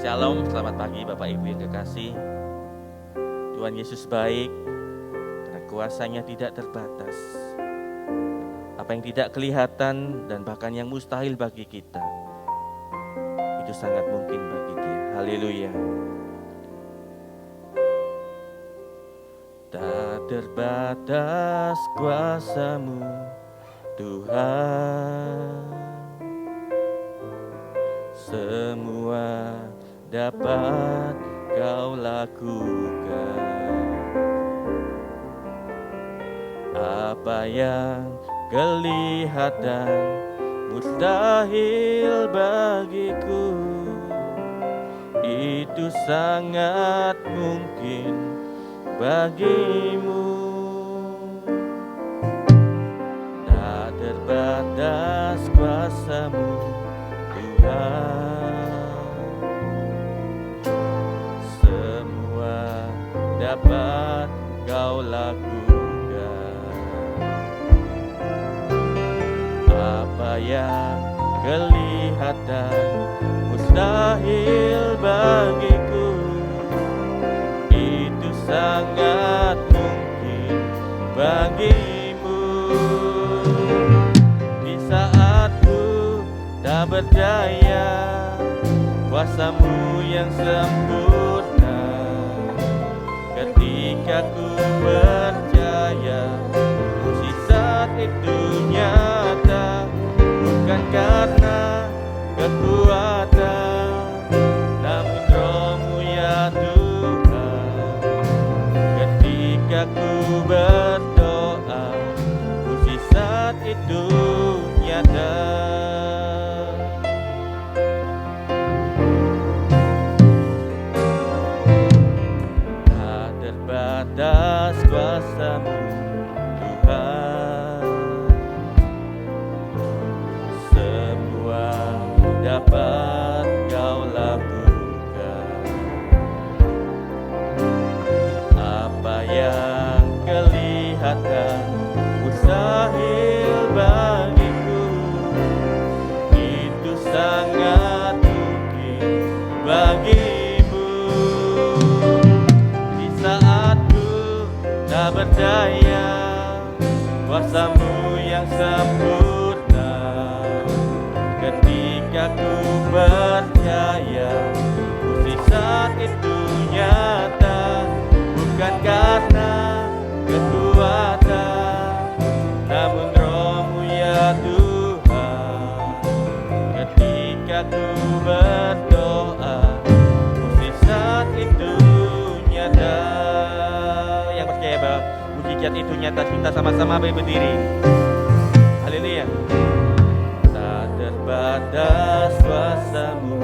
Shalom, selamat pagi Bapak Ibu yang kekasih. Tuhan Yesus baik karena kuasanya tidak terbatas. Apa yang tidak kelihatan dan bahkan yang mustahil bagi kita, itu sangat mungkin bagi Dia. Haleluya. Tak terbatas kuasa-Mu Tuhan, semua dapat Kau lakukan. Apa yang kelihatan mustahil bagiku, itu sangat mungkin bagimu. Tak terbatas kuasa-Mu Tuhan, semua dapat Kau lakukan. Apa yang kelihatan mustahil bagiku, itu sangat mungkin bagimu. Di saat ku tak berdaya, kuasa-Mu yang sempurna. Ketika ku percaya, mukjizat itu nyata, bukan karena kekuatan, namun Roh-Mu ya Tuhan. Ketika ku berdoa, mukjizat itu nyata. Tak terbatas kuasa-Mu Tuhan, semua dapat Kau lakukan. Apa yang kelihatan mustahil bagiku, itu sangat mungkin bagimu. Di saat ku tak berdaya, kuasa-Mu yang sempurna. Ketika ku percaya, mukjizat itu nyata, bukan karena kekuatan, namun Roh-Mu ya Tuhan. Ketika ku berdoa, mukjizat itu nyata. Yang percaya bahwa mukjizat itu nyata, kita sama-sama berdiri. Haleluya. Tak terbatas kuasa-Mu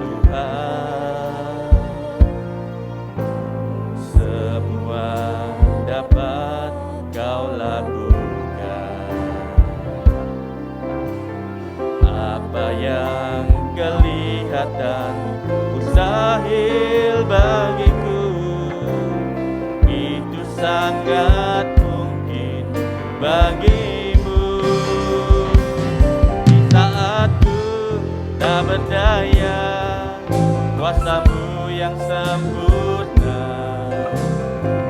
Tuhan, semua dapat Kau lakukan. Apa yang kelihatan mustahil bagiku, itu sangat mungkin bagimu. Di saat ku tak berdaya, kuasa-Mu yang sempurna.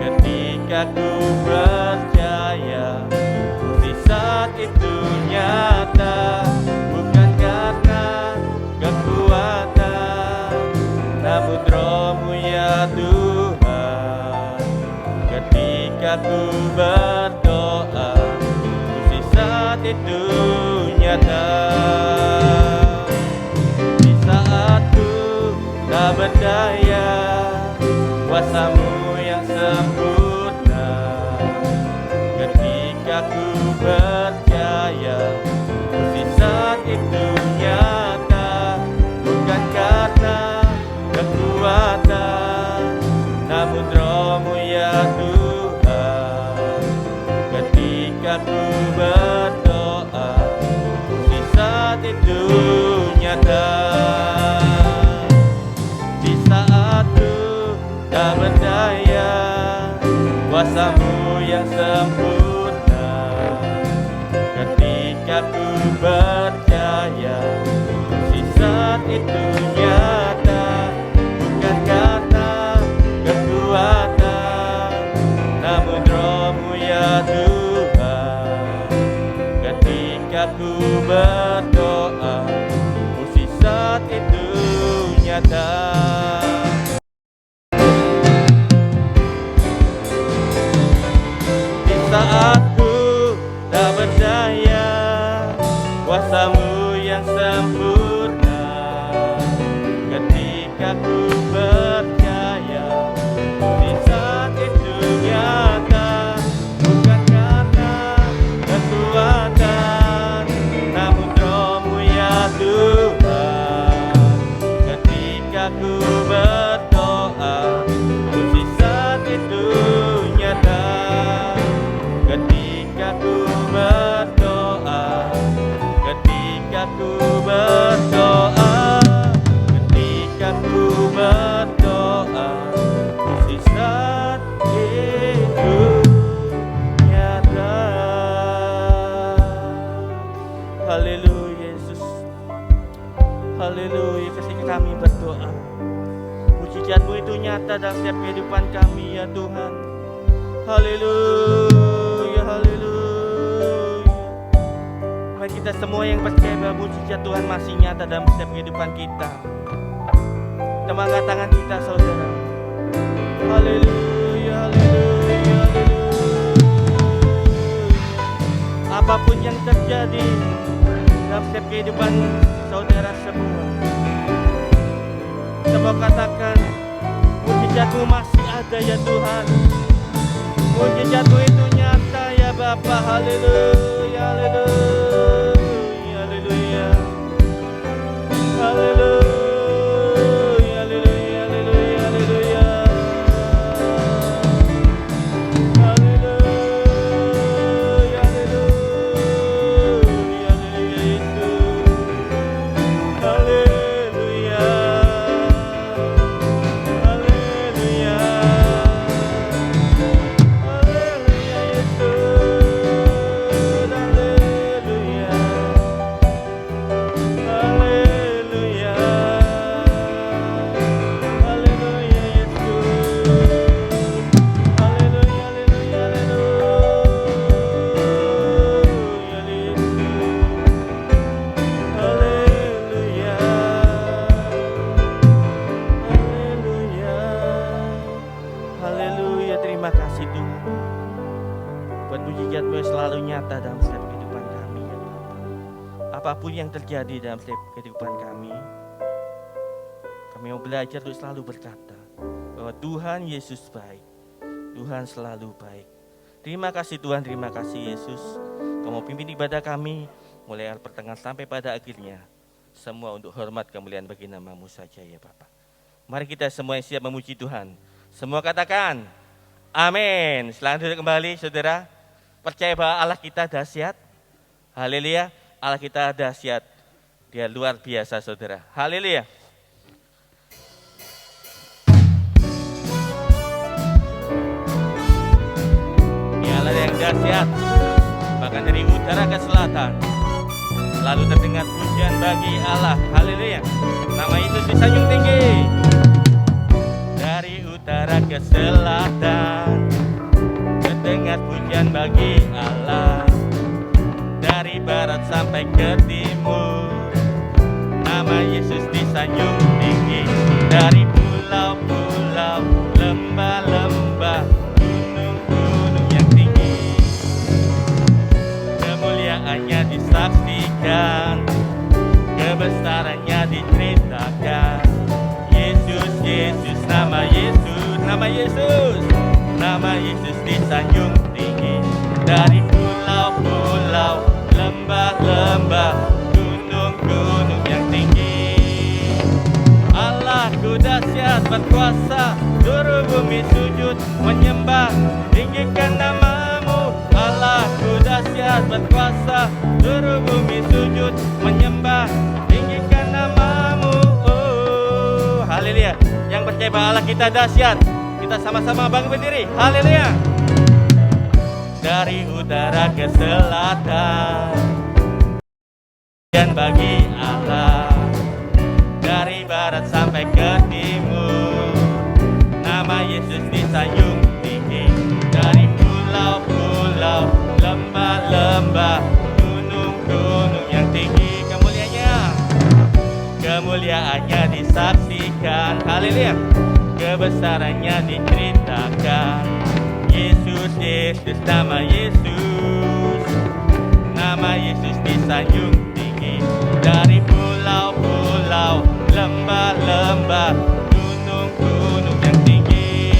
Ketika ku percaya, mukjizat itu nyata, bukan karena kekuatan, namun Roh-Mu ya Tuhan. Ketika ku berdoa, mukjizat itu nyata. Di saat ku tak berdaya, kuasa-Mu yang sempurna. Ketika ku percaya mukjizat itu nyata, bukan karena kekuatan, namun Roh-Mu ya Tuhan. Ketika ku berdoa, mukjizat itu nyata. Di saat ku tak berdaya, kuasa-Mu yang sempurna. Ketika ku percaya mukjizat itu nyata, bukan karena kekuatan, namun Roh-Mu ya Tuhan. Ketika ku berdoa, mukjizat itu nyata. Ketika ku berdoa, ketika ku berdoa, ketika ku berdoa, mukjizat itu nyata. Haleluya Yesus, haleluya. Ketika kami berdoa, mukjizat-Mu itu nyata dalam setiap kehidupan kami ya Tuhan. Haleluya, haleluya. Mari kita semua yang percaya bahwa mukjizat Tuhan masih nyata dalam setiap kehidupan kita, kita angkat tangan kita saudara. Haleluya, haleluya, haleluya. Apapun yang terjadi dalam setiap kehidupan saudara semua, kita mau katakan mukjizat-Mu masih ada ya Tuhan. Mukjizat-Mu itu nyata ya Bapa. Haleluya, haleluya, haleluya, haleluya, haleluya, haleluya, haleluya, haleluya, haleluya, haleluya Yesus, haleluya, haleluya. Haleluya, terima kasih Tuhan buat mukjizat-Mu yang selalu nyata dalam setiap kehidupan kami ya Bapa. Apapun yang terjadi dalam setiap kehidupan kami mau belajar untuk selalu berkata bahwa Tuhan Yesus baik, Tuhan selalu baik. Terima kasih Tuhan, terima kasih Yesus. Kau mau pimpin ibadah kami mulai pertengahan sampai pada akhirnya, semua untuk hormat kemuliaan bagi nama-Mu saja ya Bapa. Mari kita semua yang siap memuji Tuhan. Semua katakan, amin. Selamat duduk kembali saudara. Percaya bahwa Allah kita dahsyat. Haleluya, Allah kita dahsyat. Dia luar biasa saudara. Haleluya. Ini Allah yang dahsyat. Bahkan dari utara ke selatan selalu terdengar pujian bagi Allah. Haleluya. Nama Yesus disanjung tinggi. Dari utara ke selatan terdengar pujian bagi Allah. Dari barat sampai ke timur nama Yesus disanjung tinggi. Dari pulau-pulau, lembah-lembah, gunung-gunung yang tinggi, kemuliaannya disaksikan, kebesarannya diceritakan. Yesus, Yesus, nama Yesus, nama Yesus, nama Yesus disanjung tinggi. Dari pulau-pulau, lembah-lembah, gunung-gunung yang tinggi. Allahku dahsyat berkuasa, seluruh bumi sujud menyembah, tinggikan nama-Mu. Allahku dahsyat berkuasa, seluruh bumi sujud menyembah, tinggikan nama-Mu. Oh, haleluya. Yang percaya bahwa Allah kita dahsyat, kita sama-sama bangkit berdiri. Haleluya. dari utara ke selatan, dan bagi Allah dari barat sampai ke timur. Nama Yesus disanjung tinggi, dari pulau-pulau, lembah-lembah, gunung-gunung yang tinggi. Kemuliaannya disaksikan, haleluya. Kebesarannya diceritakan. Yesus, Yesus, nama Yesus. Nama Yesus disanjung tinggi, dari pulau-pulau, lembah-lembah, gunung-gunung yang tinggi.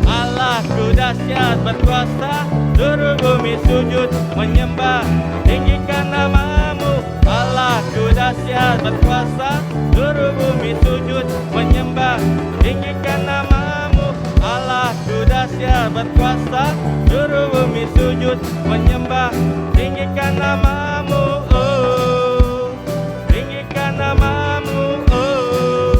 Allahku dahsyat berkuasa, seluruh bumi sujud menyembah, tinggikan namamu. Allahku dahsyat berkuasa, seluruh bumi sujud menyembah, tinggikan namamu. Allahku dahsyat berkuasa, seluruh bumi sujud menyembah, tinggikan namamu. Oh, tinggikan namamu. Oh,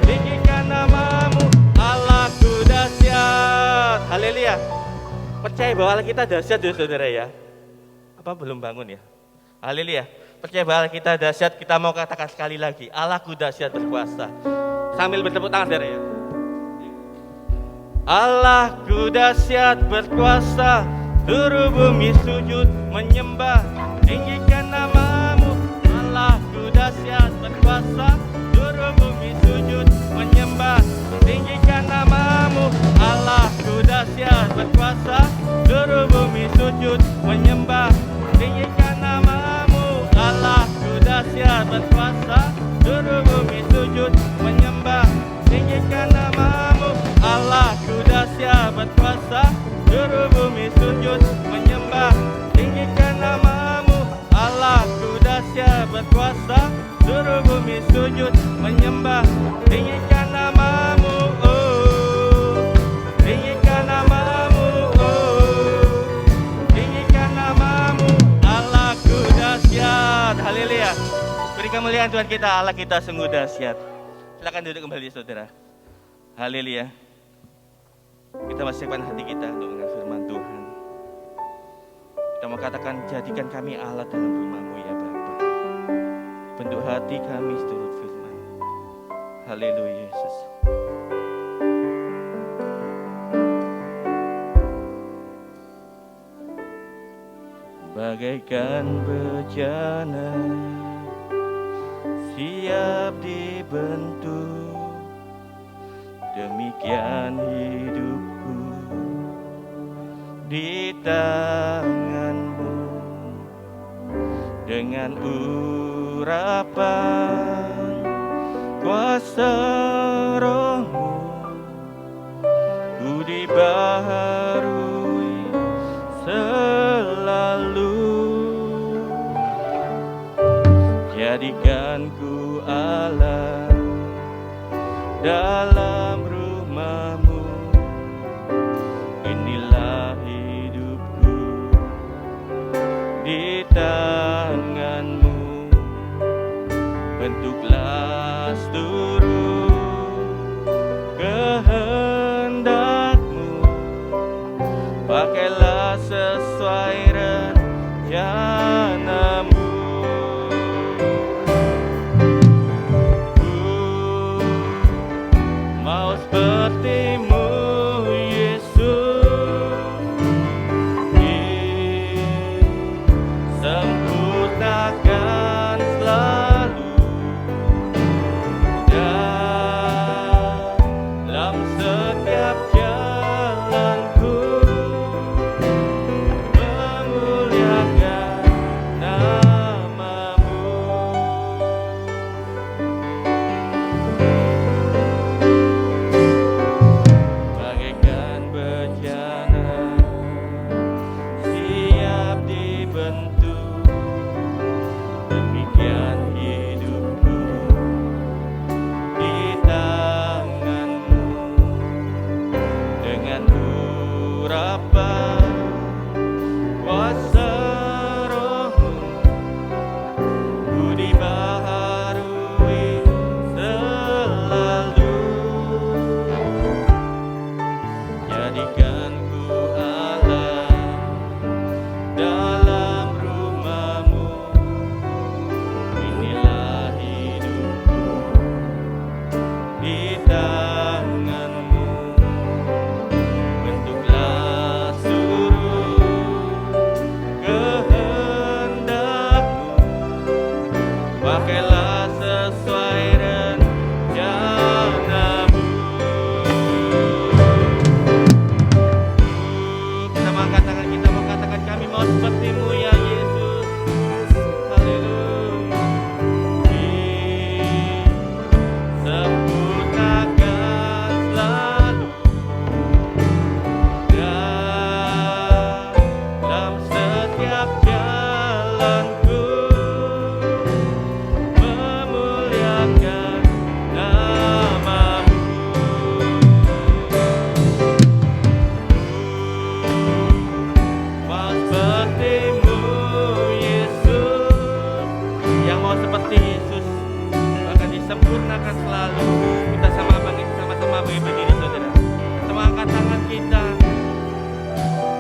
tinggikan namamu. Allahku dahsyat. Haleluya. Percaya bahwa Allah kita dahsyat ya saudara ya. Apa belum bangun ya? Haleluya. Percaya bahwa kita dahsyat, kita mau katakan sekali lagi, Allahku dahsyat berkuasa. Sambil bertepuk tangan saudara ya. Allahku dahsyat berkuasa, seluruh bumi sujud menyembah, tinggikan namamu. Allahku dahsyat berkuasa, seluruh bumi sujud menyembah, tinggikan namamu. Allahku dahsyat berkuasa, seluruh bumi sujud menyembah, tinggikan namamu. Allahku dahsyat berkuasa, seluruh bumi sujud menyembah, tinggikan namamu. Allahku dahsyat berkuasa, seluruh bumi sujud menyembah, tinggikan namamu. Allahku dahsyat berkuasa, seluruh bumi sujud menyembah, tinggikan namamu. Oh, tinggikan namamu. Oh, tinggikan namamu. Allahku dahsyat. Haleluya. Beri kemuliaan Tuhan kita, Allah kita sungguh dahsyat. Silakan duduk kembali saudara. Haleluya. Kita masihkan hati kita untuk mendengar firman Tuhan. Kita mau katakan, jadikan kami alat dalam rumah-Mu ya Bapa. Bentuk hati kami seturut firman. Haleluya Yesus. Bagaikan bejana siap dibentuk, demikian hidupku di tangan-Mu. Dengan urapan kuasa Roh-Mu, ku dibaharui selalu. Jadikan ku Allah dalam rumah-Mu. Inilah hidupku di tangan-Mu. Bentuklah seluruh kehendak-Mu. Pakailah sesuai rencana-Mu. Mau seperti-Mu Yesus, disempurnakan selalu dalam setiap jalanku, memuliakan nama-Mu. Kita sama-sama berdiri saudara. Sama angkat tangan kita.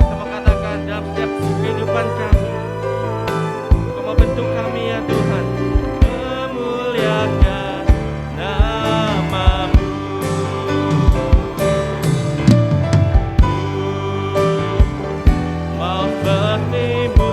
Sama katakan dalam setiap kehidupan kami. Kau membentuk kami ya Tuhan. Memuliakan nama-Mu. Mau seperti-Mu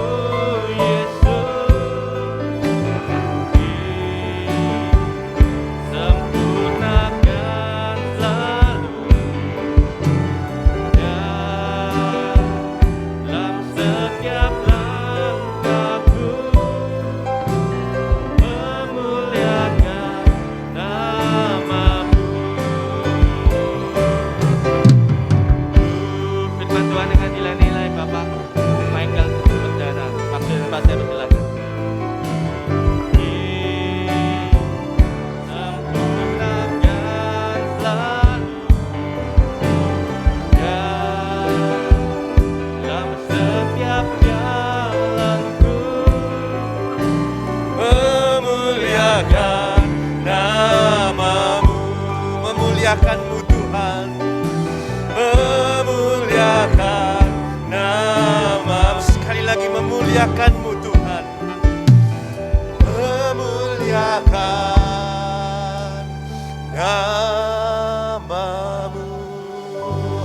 memuliakan-Mu Tuhan, memuliakan nama-Mu. Sekali lagi memuliakan-Mu Tuhan, memuliakan nama-Mu.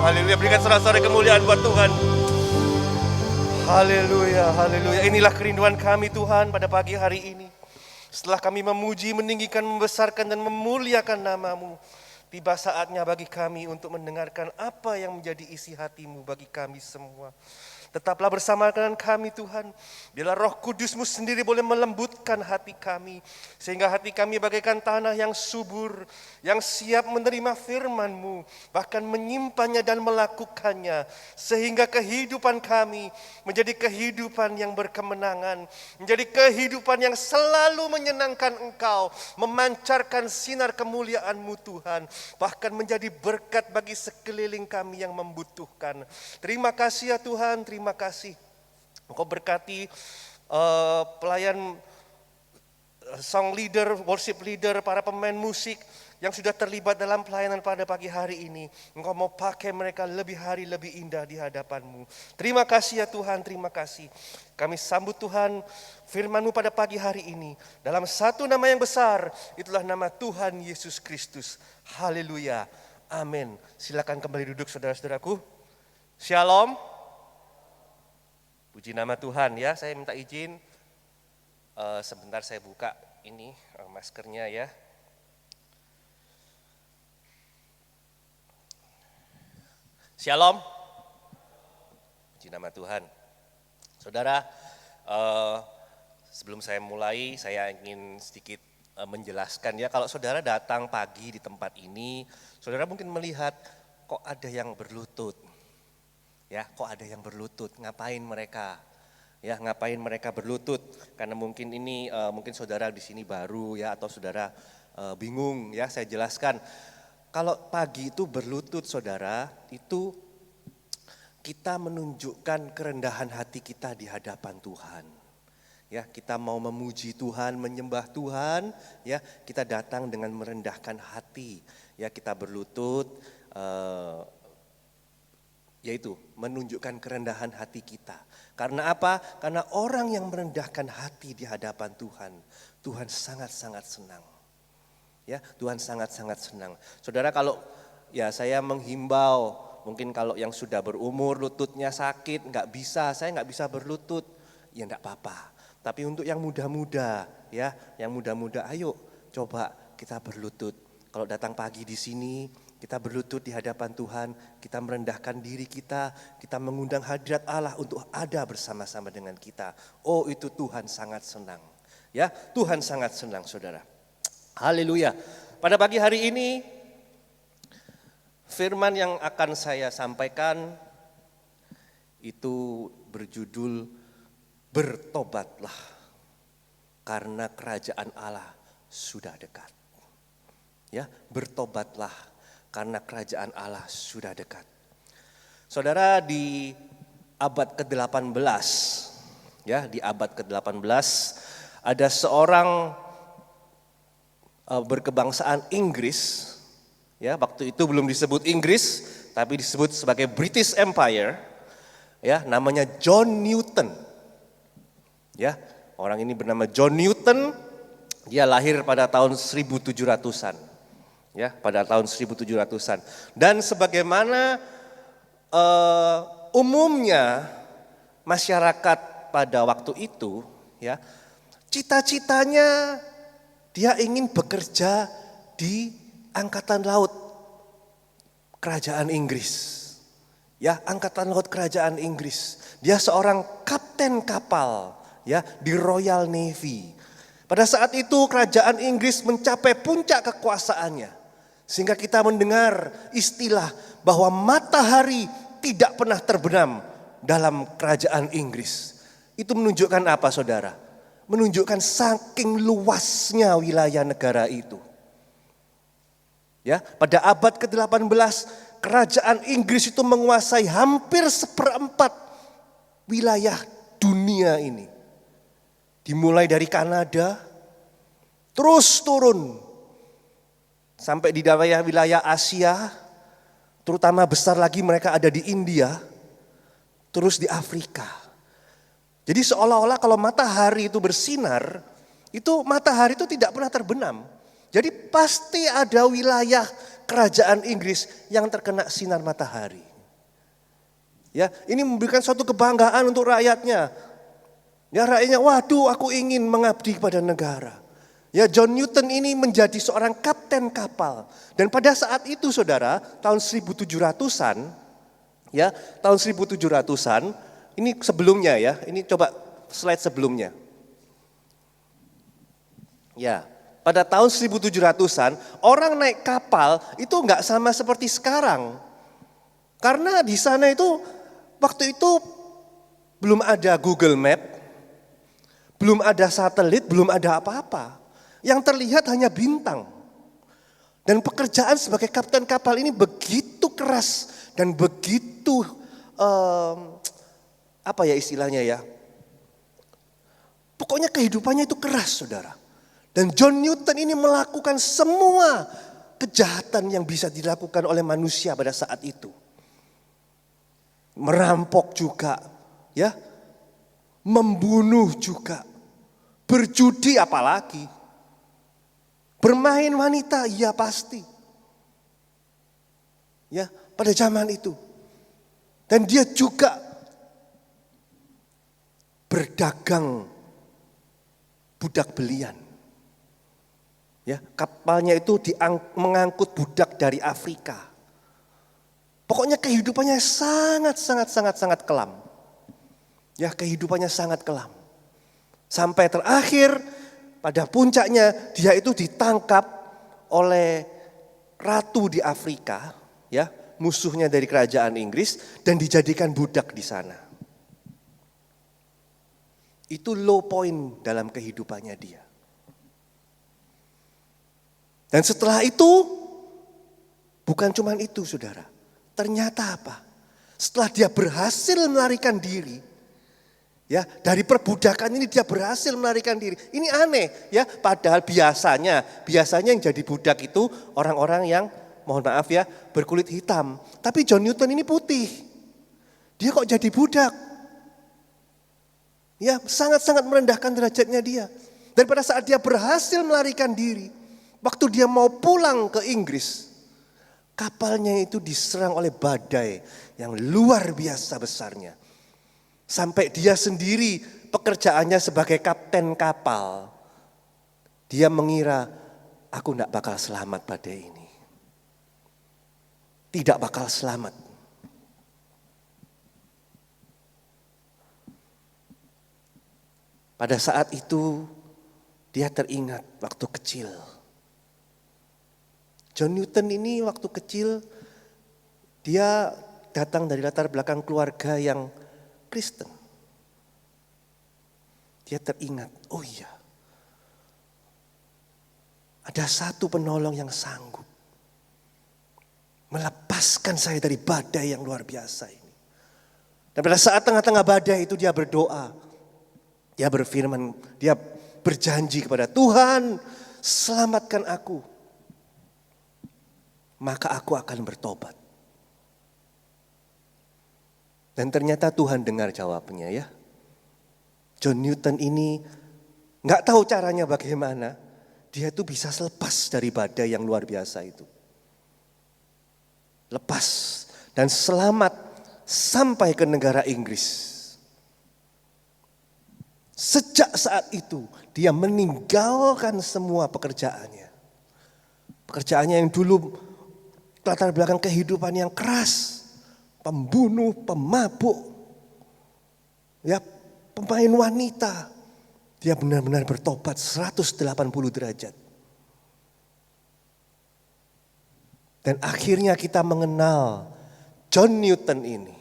Haleluya, berikan sorak-sorai kemuliaan buat Tuhan. Haleluya, haleluya. Inilah kerinduan kami Tuhan pada pagi hari ini. Setelah kami memuji, meninggikan, membesarkan dan memuliakan nama-Mu, tiba saatnya bagi kami untuk mendengarkan apa yang menjadi isi hati-Mu bagi kami semua. Tetaplah bersama dengan kami Tuhan. Biarlah Roh Kudus-Mu sendiri boleh melembutkan hati kami. Sehingga hati kami bagaikan tanah yang subur, yang siap menerima firman-Mu, bahkan menyimpannya dan melakukannya. Sehingga kehidupan kami menjadi kehidupan yang berkemenangan, menjadi kehidupan yang selalu menyenangkan Engkau, memancarkan sinar kemuliaan-Mu Tuhan, bahkan menjadi berkat bagi sekeliling kami yang membutuhkan. Terima kasih ya Tuhan, terima kasih. Engkau berkati pelayan song leader, worship leader, para pemain musik yang sudah terlibat dalam pelayanan pada pagi hari ini. Engkau mau pakai mereka lebih hari lebih indah di hadapan-Mu. Terima kasih ya Tuhan, terima kasih. Kami sambut Tuhan firman-Mu pada pagi hari ini. Dalam satu nama yang besar, itulah nama Tuhan Yesus Kristus. Haleluya, amin. Silakan kembali duduk saudara-saudaraku. Shalom. Puji nama Tuhan ya, saya minta izin sebentar saya buka ini maskernya ya. Shalom. Puji nama Tuhan. Saudara, sebelum saya mulai saya ingin sedikit menjelaskan ya, kalau saudara datang pagi di tempat ini, saudara mungkin melihat kok ada yang berlutut. Ya, kok ada yang berlutut? Ngapain mereka? Ya, ngapain mereka berlutut? Karena mungkin ini mungkin saudara di sini baru ya, atau saudara bingung ya, saya jelaskan. Kalau pagi itu berlutut saudara, itu kita menunjukkan kerendahan hati kita di hadapan Tuhan. Ya, kita mau memuji Tuhan, menyembah Tuhan, ya, kita datang dengan merendahkan hati. Ya, kita berlutut yaitu menunjukkan kerendahan hati kita. Karena apa? Karena orang yang merendahkan hati di hadapan Tuhan, Tuhan sangat-sangat senang. Ya, Tuhan sangat-sangat senang. Saudara, kalau ya saya menghimbau, mungkin kalau yang sudah berumur lututnya sakit, saya nggak bisa berlutut, ya enggak apa-apa. Tapi untuk yang muda-muda, ya, yang muda-muda, ayo coba kita berlutut. Kalau datang pagi di sini, kita berlutut di hadapan Tuhan, kita merendahkan diri kita mengundang hadirat Allah untuk ada bersama-sama dengan kita. Oh, itu Tuhan sangat senang. Ya, Tuhan sangat senang saudara. Haleluya. Pada pagi hari ini, firman yang akan saya sampaikan itu berjudul bertobatlah karena kerajaan Allah sudah dekat. Ya, bertobatlah karena kerajaan Allah sudah dekat. Saudara, di abad ke-18, ya, di abad ke-18 ada seorang berkebangsaan Inggris, ya waktu itu belum disebut Inggris, tapi disebut sebagai British Empire, ya namanya John Newton. Ya, orang ini bernama John Newton, dia lahir pada tahun 1700-an. Ya, pada tahun 1700-an. Dan sebagaimana umumnya masyarakat pada waktu itu, ya, cita-citanya dia ingin bekerja di Angkatan Laut Kerajaan Inggris. Ya, Angkatan Laut Kerajaan Inggris. Dia seorang kapten kapal, ya, di Royal Navy. Pada saat itu kerajaan Inggris mencapai puncak kekuasaannya. Sehingga kita mendengar istilah bahwa matahari tidak pernah terbenam dalam kerajaan Inggris. Itu menunjukkan apa, saudara? Menunjukkan saking luasnya wilayah negara itu. Ya, pada abad ke-18 kerajaan Inggris itu menguasai hampir 1/4 wilayah dunia ini. Dimulai dari Kanada, terus turun sampai di wilayah Asia, terutama besar lagi mereka ada di India, terus di Afrika. Jadi seolah-olah kalau matahari itu bersinar, itu matahari itu tidak pernah terbenam. Jadi pasti ada wilayah kerajaan Inggris yang terkena sinar matahari. Ya, ini memberikan suatu kebanggaan untuk rakyatnya. Ya, rakyatnya, waduh, aku ingin mengabdi kepada negara. Ya, John Newton ini menjadi seorang kapten kapal. Dan pada saat itu, saudara, tahun 1700-an, ya, tahun 1700-an, ini sebelumnya ya, ini coba slide sebelumnya. Ya, pada tahun 1700-an, orang naik kapal itu enggak sama seperti sekarang. Karena di sana itu, waktu itu belum ada Google Map, belum ada satelit, belum ada apa-apa. Yang terlihat hanya bintang. Dan pekerjaan sebagai kapten kapal ini begitu keras dan begitu apa ya istilahnya ya. Pokoknya kehidupannya itu keras, saudara. Dan John Newton ini melakukan semua kejahatan yang bisa dilakukan oleh manusia pada saat itu. Merampok juga, ya. Membunuh juga. Berjudi apalagi. Bermain wanita, iya pasti. Ya, pada zaman itu. Dan dia juga berdagang budak belian. Ya, kapalnya itu mengangkut budak dari Afrika. Pokoknya kehidupannya sangat kelam. Ya, kehidupannya sangat kelam. Sampai terakhir pada puncaknya dia itu ditangkap oleh ratu di Afrika, ya, musuhnya dari kerajaan Inggris, dan dijadikan budak di sana. Itu low point dalam kehidupannya dia. Dan setelah itu, bukan cuma itu, saudara. Ternyata apa? Setelah dia berhasil melarikan diri, ya, dari perbudakan ini dia berhasil melarikan diri. Ini aneh, ya. Padahal biasanya yang jadi budak itu orang-orang yang, mohon maaf ya, berkulit hitam. Tapi John Newton ini putih. Dia kok jadi budak? Ya, sangat-sangat merendahkan derajatnya dia. Dan pada saat dia berhasil melarikan diri, waktu dia mau pulang ke Inggris, kapalnya itu diserang oleh badai yang luar biasa besarnya. Sampai dia sendiri pekerjaannya sebagai kapten kapal. Dia mengira, aku tidak bakal selamat pada ini. Tidak bakal selamat. Pada saat itu dia teringat waktu kecil. John Newton ini waktu kecil dia datang dari latar belakang keluarga yang Kristen. Dia teringat, oh iya, ada satu penolong yang sanggup melepaskan saya dari badai yang luar biasa ini. Dan pada saat tengah-tengah badai itu dia berdoa. Dia berfirman, dia berjanji kepada Tuhan, selamatkan aku. Maka aku akan bertobat. Dan ternyata Tuhan dengar jawabnya ya. John Newton ini gak tahu caranya bagaimana. Dia tuh bisa lepas dari badai yang luar biasa itu. Lepas dan selamat sampai ke negara Inggris. Sejak saat itu dia meninggalkan semua pekerjaannya. Pekerjaannya yang dulu latar belakang kehidupan yang keras. Pembunuh, pemabuk, ya pemain wanita. Dia benar-benar bertobat 180 derajat. Dan akhirnya kita mengenal John Newton ini.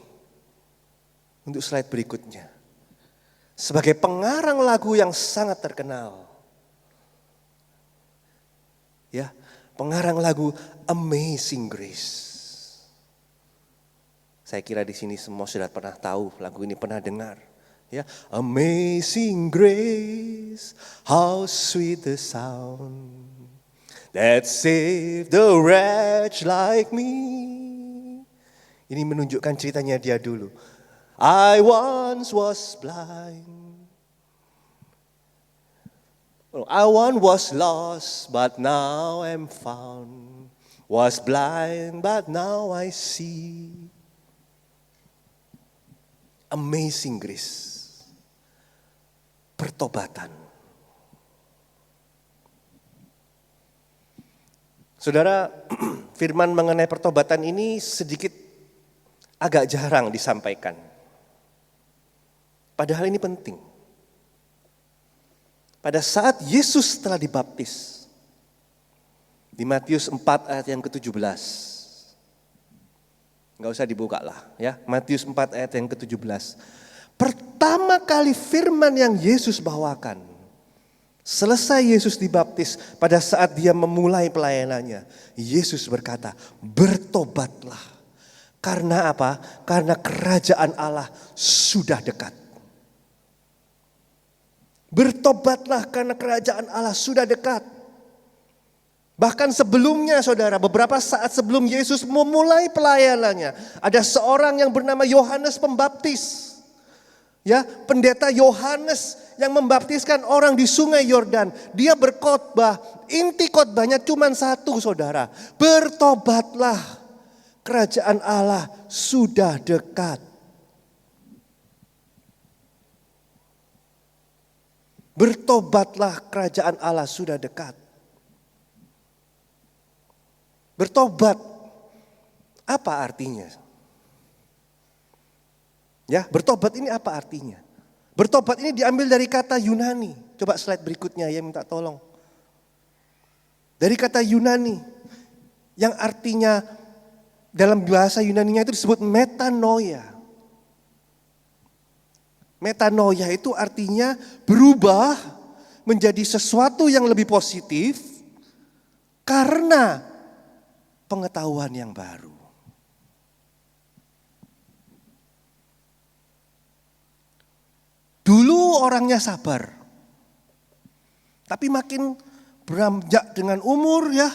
Untuk slide berikutnya. Sebagai pengarang lagu yang sangat terkenal. Ya, pengarang lagu Amazing Grace. Saya kira di sini semua sudah pernah tahu lagu ini, pernah dengar. Ya, Amazing Grace, how sweet the sound that saved a wretch like me. Ini menunjukkan ceritanya dia dulu. I once was blind. I once was lost, but now I'm found. Was blind, but now I see. Amazing Grace. Pertobatan. Saudara, firman mengenai pertobatan ini sedikit agak jarang disampaikan. Padahal ini penting. Pada saat Yesus telah dibaptis, di Matius 4 ayat yang ke-17. Enggak usah dibuka lah ya. Matius 4 ayat yang ke-17. Pertama kali firman yang Yesus bawakan. Selesai Yesus dibaptis, pada saat dia memulai pelayanannya, Yesus berkata, bertobatlah. Karena apa? Karena kerajaan Allah sudah dekat. Bertobatlah karena kerajaan Allah sudah dekat. Bahkan sebelumnya saudara, beberapa saat sebelum Yesus memulai pelayanannya, ada seorang yang bernama Yohanes Pembaptis. Ya, pendeta Yohanes yang membaptiskan orang di Sungai Yordan. Dia berkhotbah, inti khotbahnya cuma satu saudara. Bertobatlah, kerajaan Allah sudah dekat. Bertobatlah, kerajaan Allah sudah dekat. Bertobat, apa artinya? Ya, bertobat ini apa artinya? Bertobat ini diambil dari kata Yunani. Coba slide berikutnya ya, minta tolong. Dari kata Yunani, yang artinya dalam bahasa Yunaninya itu disebut metanoia. Metanoia itu artinya berubah menjadi sesuatu yang lebih positif karena pengetahuan yang baru. Dulu orangnya sabar. Tapi makin beranjak dengan umur ya,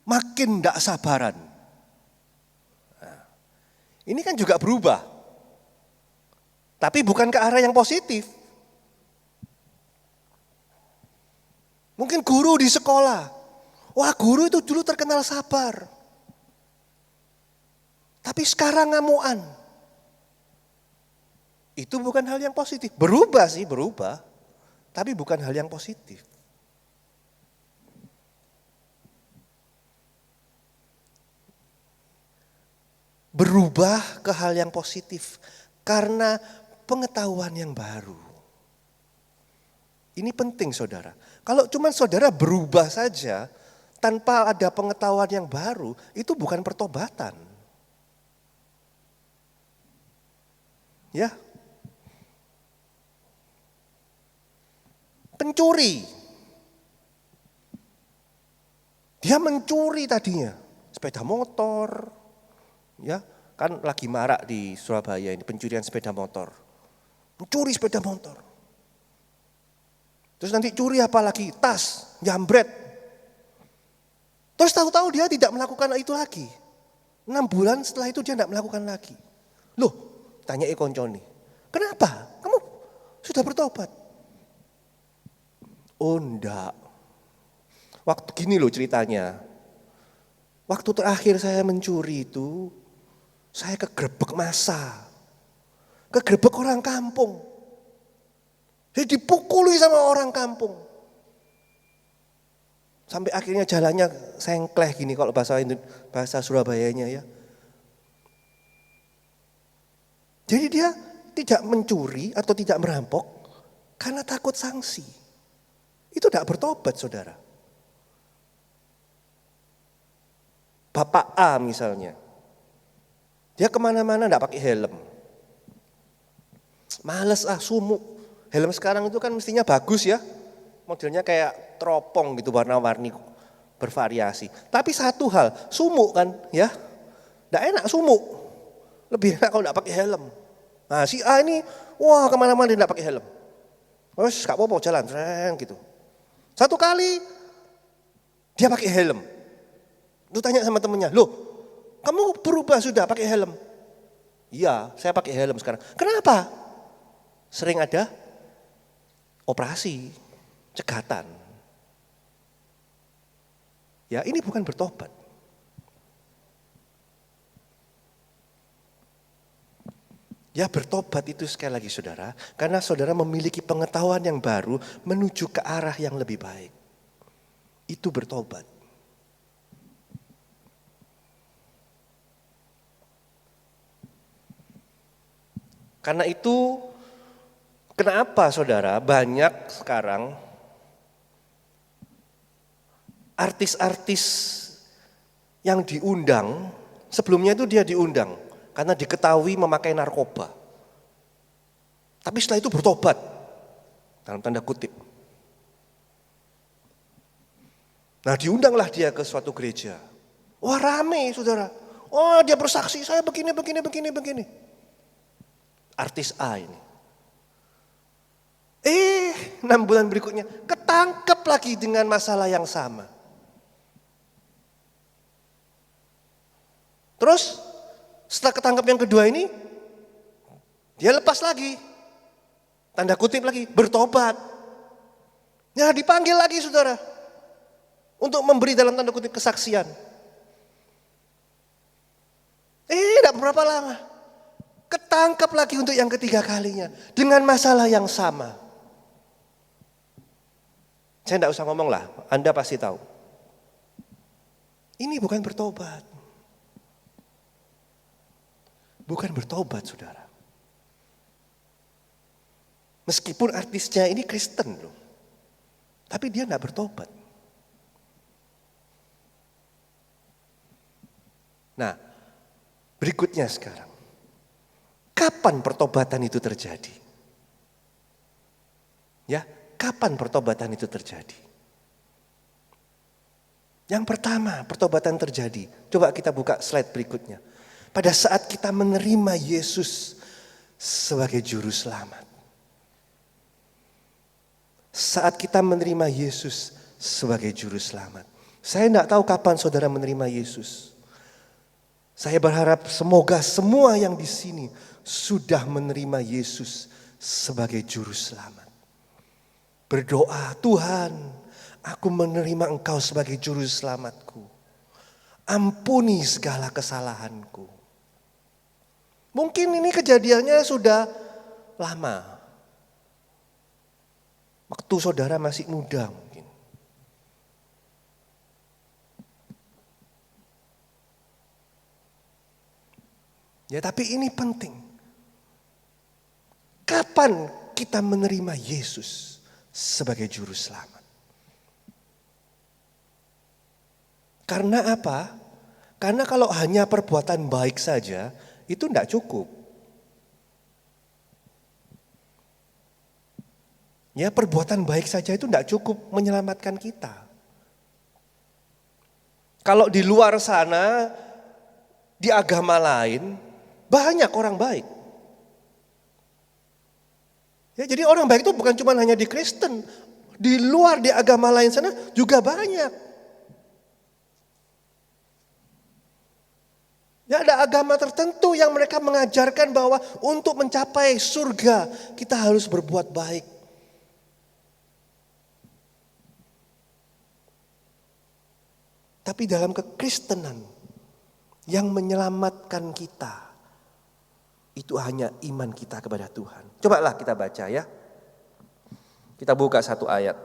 makin tidak sabaran. Nah, ini kan juga berubah. Tapi bukan ke arah yang positif. Mungkin guru di sekolah. Wah, guru itu dulu terkenal sabar. Tapi sekarang ngamuan. Itu bukan hal yang positif. Berubah sih, berubah. Tapi bukan hal yang positif. Berubah ke hal yang positif. Karena pengetahuan yang baru. Ini penting saudara. Kalau cuma saudara berubah saja, tanpa ada pengetahuan yang baru, itu bukan pertobatan. Ya. Pencuri. Dia mencuri tadinya sepeda motor. Ya, kan lagi marak di Surabaya ini pencurian sepeda motor. Mencuri sepeda motor. Terus nanti curi apa lagi? Tas. jambret. Terus tahu-tahu dia tidak melakukan itu lagi. 6 bulan setelah itu dia tidak melakukan lagi. Loh, tanya koncone, kenapa? Kamu sudah bertobat? Oh enggak. Waktu gini loh ceritanya. Waktu terakhir saya mencuri itu, saya kegerebek massa. Kegerebek orang kampung. Saya dipukuli sama orang kampung. Sampai akhirnya jalannya sengkleh gini kalau bahasa Surabayanya ya. Jadi dia tidak mencuri atau tidak merampok karena takut sanksi. Itu tidak bertobat, saudara. Bapak A misalnya, dia kemana-mana tidak pakai helm. Males sumuk. Helm sekarang itu kan mestinya bagus ya. Modelnya kayak teropong gitu, warna-warni bervariasi. Tapi satu hal, sumuk kan ya. Tidak enak sumuk. Lebih enak kalau tidak pakai helm. Nah si A ini, wah kemana-mana dia tidak pakai helm. Terus gak apa-apa jalan, gitu. Satu kali dia pakai helm. Lu tanya sama temennya, loh kamu berubah sudah pakai helm? Iya, saya pakai helm sekarang. Kenapa? Sering ada operasi, cegatan. Ya ini bukan bertobat. Ya bertobat itu sekali lagi saudara, karena saudara memiliki pengetahuan yang baru menuju ke arah yang lebih baik. Itu bertobat. Karena itu kenapa saudara banyak sekarang artis-artis yang diundang, sebelumnya itu dia diundang karena diketahui memakai narkoba. Tapi setelah itu bertobat, dalam tanda kutip. Nah diundanglah dia ke suatu gereja. Wah rame saudara, wah dia bersaksi saya begini. Artis A ini. 6 bulan berikutnya ketangkep lagi dengan masalah yang sama. Terus setelah ketangkep yang kedua ini, dia lepas lagi. Tanda kutip lagi, bertobat. Ya dipanggil lagi saudara. Untuk memberi dalam tanda kutip kesaksian. Tidak berapa lama. Ketangkep lagi untuk yang ketiga kalinya. Dengan masalah yang sama. Saya tidak usah ngomong lah, Anda pasti tahu. Ini bukan bertobat. Bukan bertobat saudara. Meskipun artisnya ini Kristen loh. Tapi dia tidak bertobat. Nah, berikutnya sekarang. Kapan pertobatan itu terjadi? Ya, kapan pertobatan itu terjadi? Yang pertama, pertobatan terjadi. Coba kita buka slide berikutnya. Pada saat kita menerima Yesus sebagai juru selamat. Saat kita menerima Yesus sebagai juru selamat. Saya tidak tahu kapan saudara menerima Yesus. Saya berharap semoga semua yang di sini sudah menerima Yesus sebagai juru selamat. Berdoa, Tuhan, aku menerima Engkau sebagai juru selamatku. Ampuni segala kesalahanku. Mungkin ini kejadiannya sudah lama. Waktu saudara masih muda mungkin. Ya tapi ini penting. Kapan kita menerima Yesus sebagai juru selamat? Karena apa? Karena kalau hanya perbuatan baik saja, itu tidak cukup. Ya perbuatan baik saja itu tidak cukup menyelamatkan kita. Kalau di luar sana, di agama lain, banyak orang baik. Ya, jadi orang baik itu bukan cuma hanya di Kristen, Di luar di agama lain sana juga banyak. Ya, ada agama tertentu yang mereka mengajarkan bahwa untuk mencapai surga kita harus berbuat baik. Tapi dalam kekristenan yang menyelamatkan kita itu hanya iman kita kepada Tuhan. Cobalah kita baca ya. Kita buka satu ayat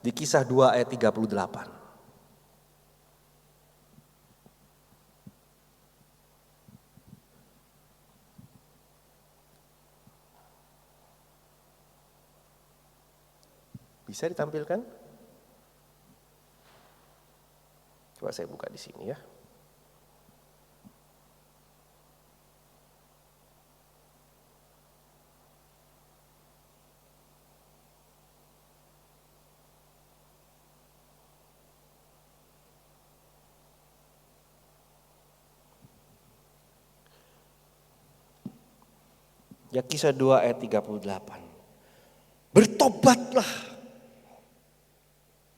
di Kisah 2 ayat 38. Bisa ditampilkan? Coba saya buka di sini ya. Ya, Kisah 2 ayat 38. Bertobatlah.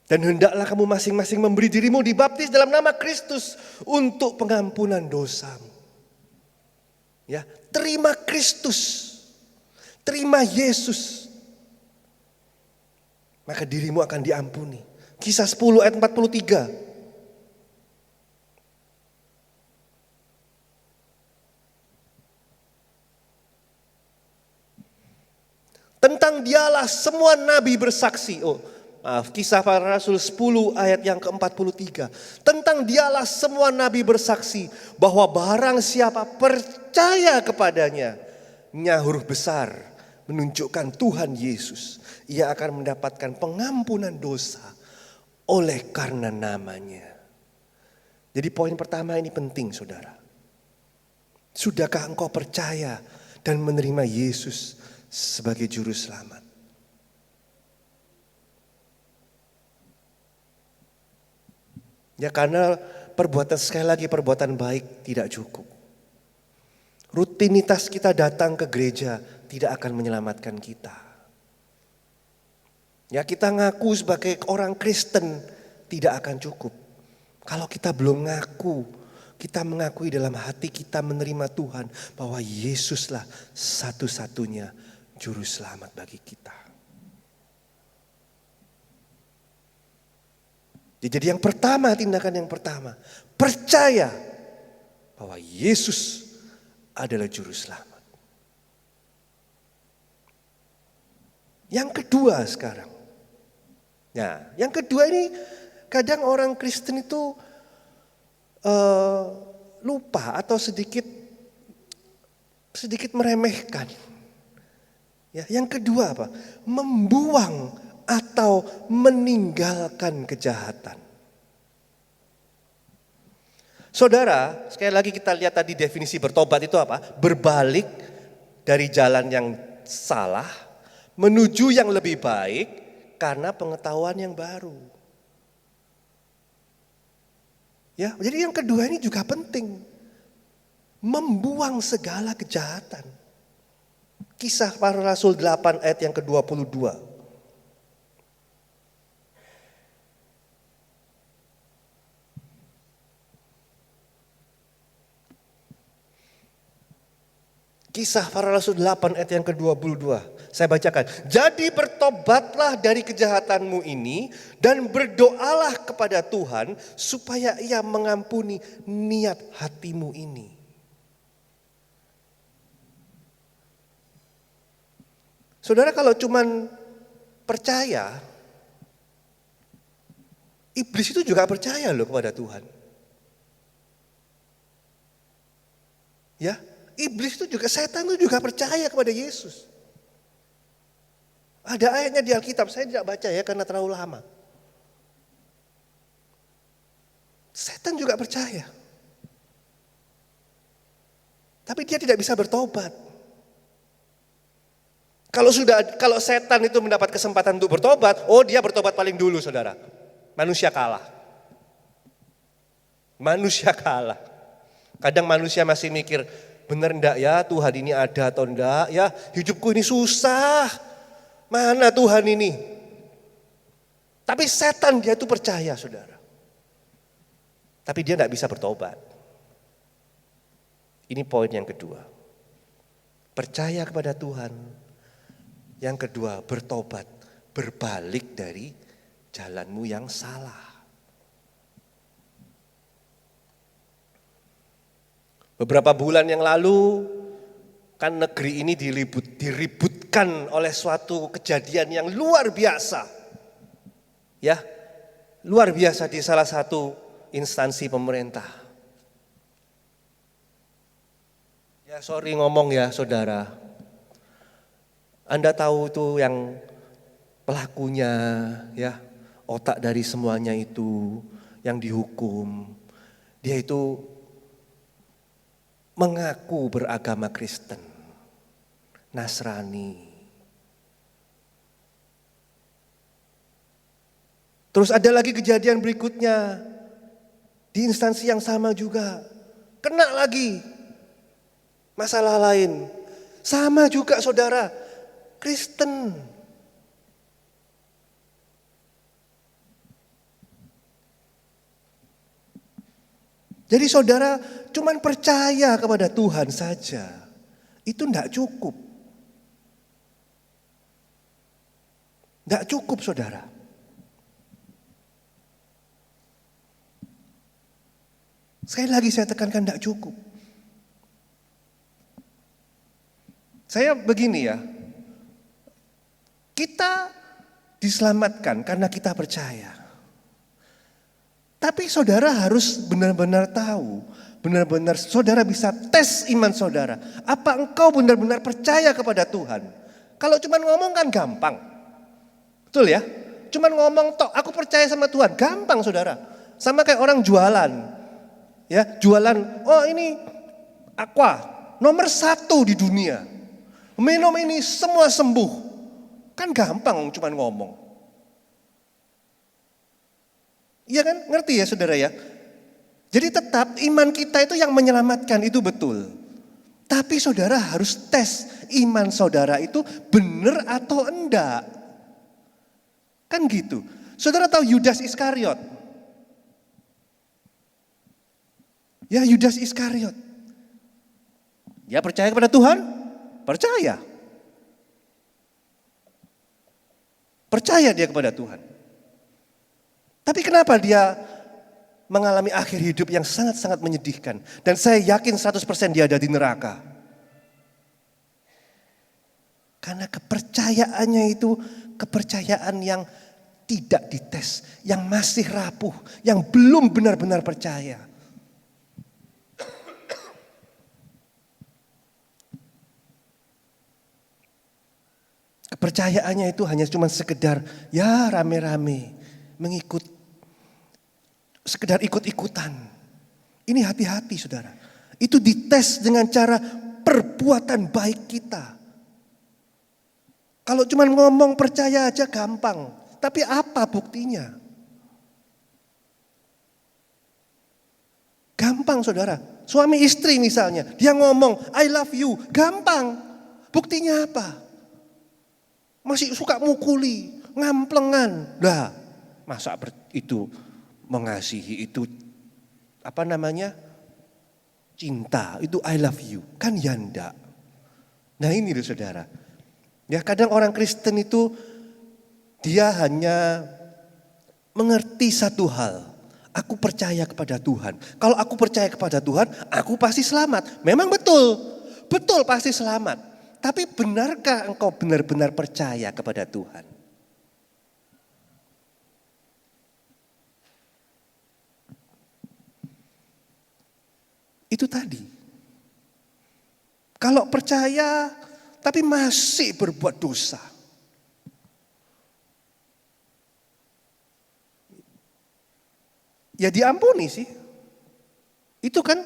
Dan hendaklah kamu masing-masing memberi dirimu dibaptis dalam nama Kristus untuk pengampunan dosamu. Ya, terima Kristus. Terima Yesus. Maka dirimu akan diampuni. Kisah 10 ayat 43. Tentang dialah semua nabi bersaksi. Kisah para Rasul 10 ayat yang ke-43. Tentang dialah semua nabi bersaksi bahwa barang siapa percaya kepadanya, huruf besar menunjukkan Tuhan Yesus, ia akan mendapatkan pengampunan dosa oleh karena namanya. Jadi poin pertama ini penting, saudara. Sudahkah engkau percaya dan menerima Yesus sebagai juru selamat? Ya, karena sekali lagi perbuatan baik tidak cukup. Rutinitas kita datang ke gereja tidak akan menyelamatkan kita. Ya, kita ngaku sebagai orang Kristen tidak akan cukup. Kalau kita belum ngaku, kita mengakui dalam hati kita menerima Tuhan bahwa Yesuslah satu-satunya juru selamat bagi kita. Jadi yang pertama, tindakan yang pertama, percaya bahwa Yesus adalah juru selamat. Yang kedua sekarang. Nah, yang kedua ini kadang orang Kristen itu lupa atau sedikit meremehkan. Ya, yang kedua apa? Membuang atau meninggalkan kejahatan. Saudara, sekali lagi kita lihat tadi definisi bertobat itu apa? Berbalik dari jalan yang salah menuju yang lebih baik karena pengetahuan yang baru. Ya, jadi yang kedua ini juga penting. Membuang segala kejahatan. Kisah para Rasul 8 ayat yang ke-22. Kisah para Rasul 8 ayat yang ke-22. Saya bacakan. Jadi bertobatlah dari kejahatanmu ini dan berdoalah kepada Tuhan supaya Ia mengampuni niat hatimu ini. Saudara, kalau cuman percaya, iblis itu juga percaya loh kepada Tuhan. Ya, iblis itu juga, setan itu juga percaya kepada Yesus. Ada ayatnya di Alkitab, saya tidak baca ya karena terlalu lama. Setan juga percaya. Tapi dia tidak bisa bertobat. Kalau setan itu mendapat kesempatan untuk bertobat, dia bertobat paling dulu, saudara. Manusia kalah. Manusia kalah. Kadang manusia masih mikir, benar enggak ya Tuhan ini ada atau enggak ya, hidupku ini susah. Mana Tuhan ini? Tapi setan dia itu percaya, saudara. Tapi dia tidak bisa bertobat. Ini poin yang kedua. Percaya kepada Tuhan. Yang kedua, bertobat. Berbalik dari jalanmu yang salah. Beberapa bulan yang lalu, kan negeri ini diributkan oleh suatu kejadian yang luar biasa. Ya, luar biasa di salah satu instansi pemerintah. Ya sorry ngomong ya saudara. Anda tahu itu yang pelakunya ya, otak dari semuanya itu yang dihukum. Dia itu mengaku beragama Kristen, Nasrani. Terus ada lagi kejadian berikutnya, di instansi yang sama juga, kena lagi masalah lain. Sama juga saudara, Kristen. Jadi saudara cuman percaya kepada Tuhan saja, itu tidak cukup. Tidak cukup saudara. Sekali lagi saya tekankan tidak cukup. Saya begini ya, kita diselamatkan karena kita percaya. Tapi saudara harus benar-benar tahu, benar-benar saudara bisa tes iman saudara. Apa engkau benar-benar percaya kepada Tuhan? Kalau cuma ngomong kan gampang. Betul ya? Cuma ngomong tok, aku percaya sama Tuhan, gampang saudara. Sama kayak orang jualan. Ya, jualan, oh ini aqua, nomor 1 di dunia. Minum ini semua sembuh. Kan gampang cuma ngomong. Iya kan? Ngerti ya saudara ya? Jadi tetap iman kita itu yang menyelamatkan itu betul. Tapi saudara harus tes iman saudara itu benar atau enggak. Kan gitu. Saudara tahu Yudas Iskariot? Ya Yudas Iskariot. Dia percaya kepada Tuhan? Percaya. Percaya dia kepada Tuhan. Tapi kenapa dia mengalami akhir hidup yang sangat-sangat menyedihkan? Dan saya yakin 100% dia ada di neraka. Karena kepercayaannya itu kepercayaan yang tidak dites, yang masih rapuh, yang belum benar-benar percaya. Kepercayaannya itu hanya cuma sekedar ya rame-rame mengikut, sekedar ikut-ikutan. Ini hati-hati saudara. Itu dites dengan cara perbuatan baik kita. Kalau cuma ngomong percaya aja gampang. Tapi apa buktinya? Gampang saudara. Suami istri misalnya. Dia ngomong I love you. Gampang. Buktinya apa? Masih suka mukuli, ngamplengan. Lah, masa itu mengasihi itu apa namanya? Cinta, itu I love you. Kan ya enggak. Nah ini loh saudara. Ya kadang orang Kristen itu dia hanya mengerti satu hal. Aku percaya kepada Tuhan. Kalau aku percaya kepada Tuhan, aku pasti selamat. Memang betul. Betul pasti selamat. Tapi benarkah engkau benar-benar percaya kepada Tuhan? Itu tadi. Kalau percaya tapi masih berbuat dosa. Ya diampuni sih. Itu kan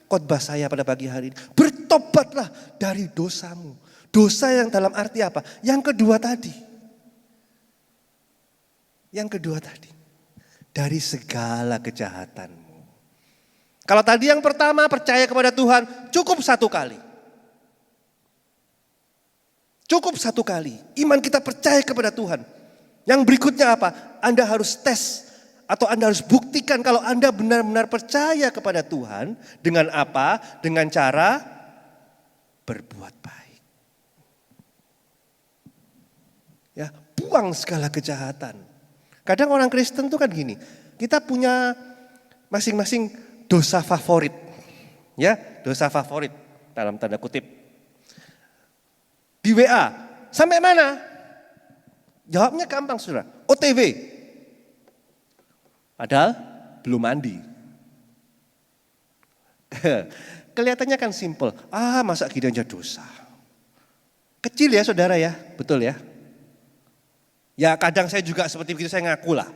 khotbah saya pada pagi hari ini. Bertobatlah dari dosamu. Dosa yang dalam arti apa? Yang kedua tadi. Yang kedua tadi. Dari segala kejahatanmu. Kalau tadi yang pertama percaya kepada Tuhan, cukup 1 kali. Cukup 1 kali. Iman kita percaya kepada Tuhan. Yang berikutnya apa? Anda harus tes atau Anda harus buktikan kalau Anda benar-benar percaya kepada Tuhan. Dengan apa? Dengan cara berbuat baik. Ya, buang segala kejahatan. Kadang orang Kristen tuh kan gini, kita punya masing-masing dosa favorit. Ya, dosa favorit dalam tanda kutip. Di WA, sampai mana? Jawabnya gampang saudara, OTW. Padahal belum mandi. Kelihatannya kan simple, masa gini aja dosa. Kecil ya saudara ya, betul ya. Ya kadang saya juga seperti begitu, saya ngaku lah.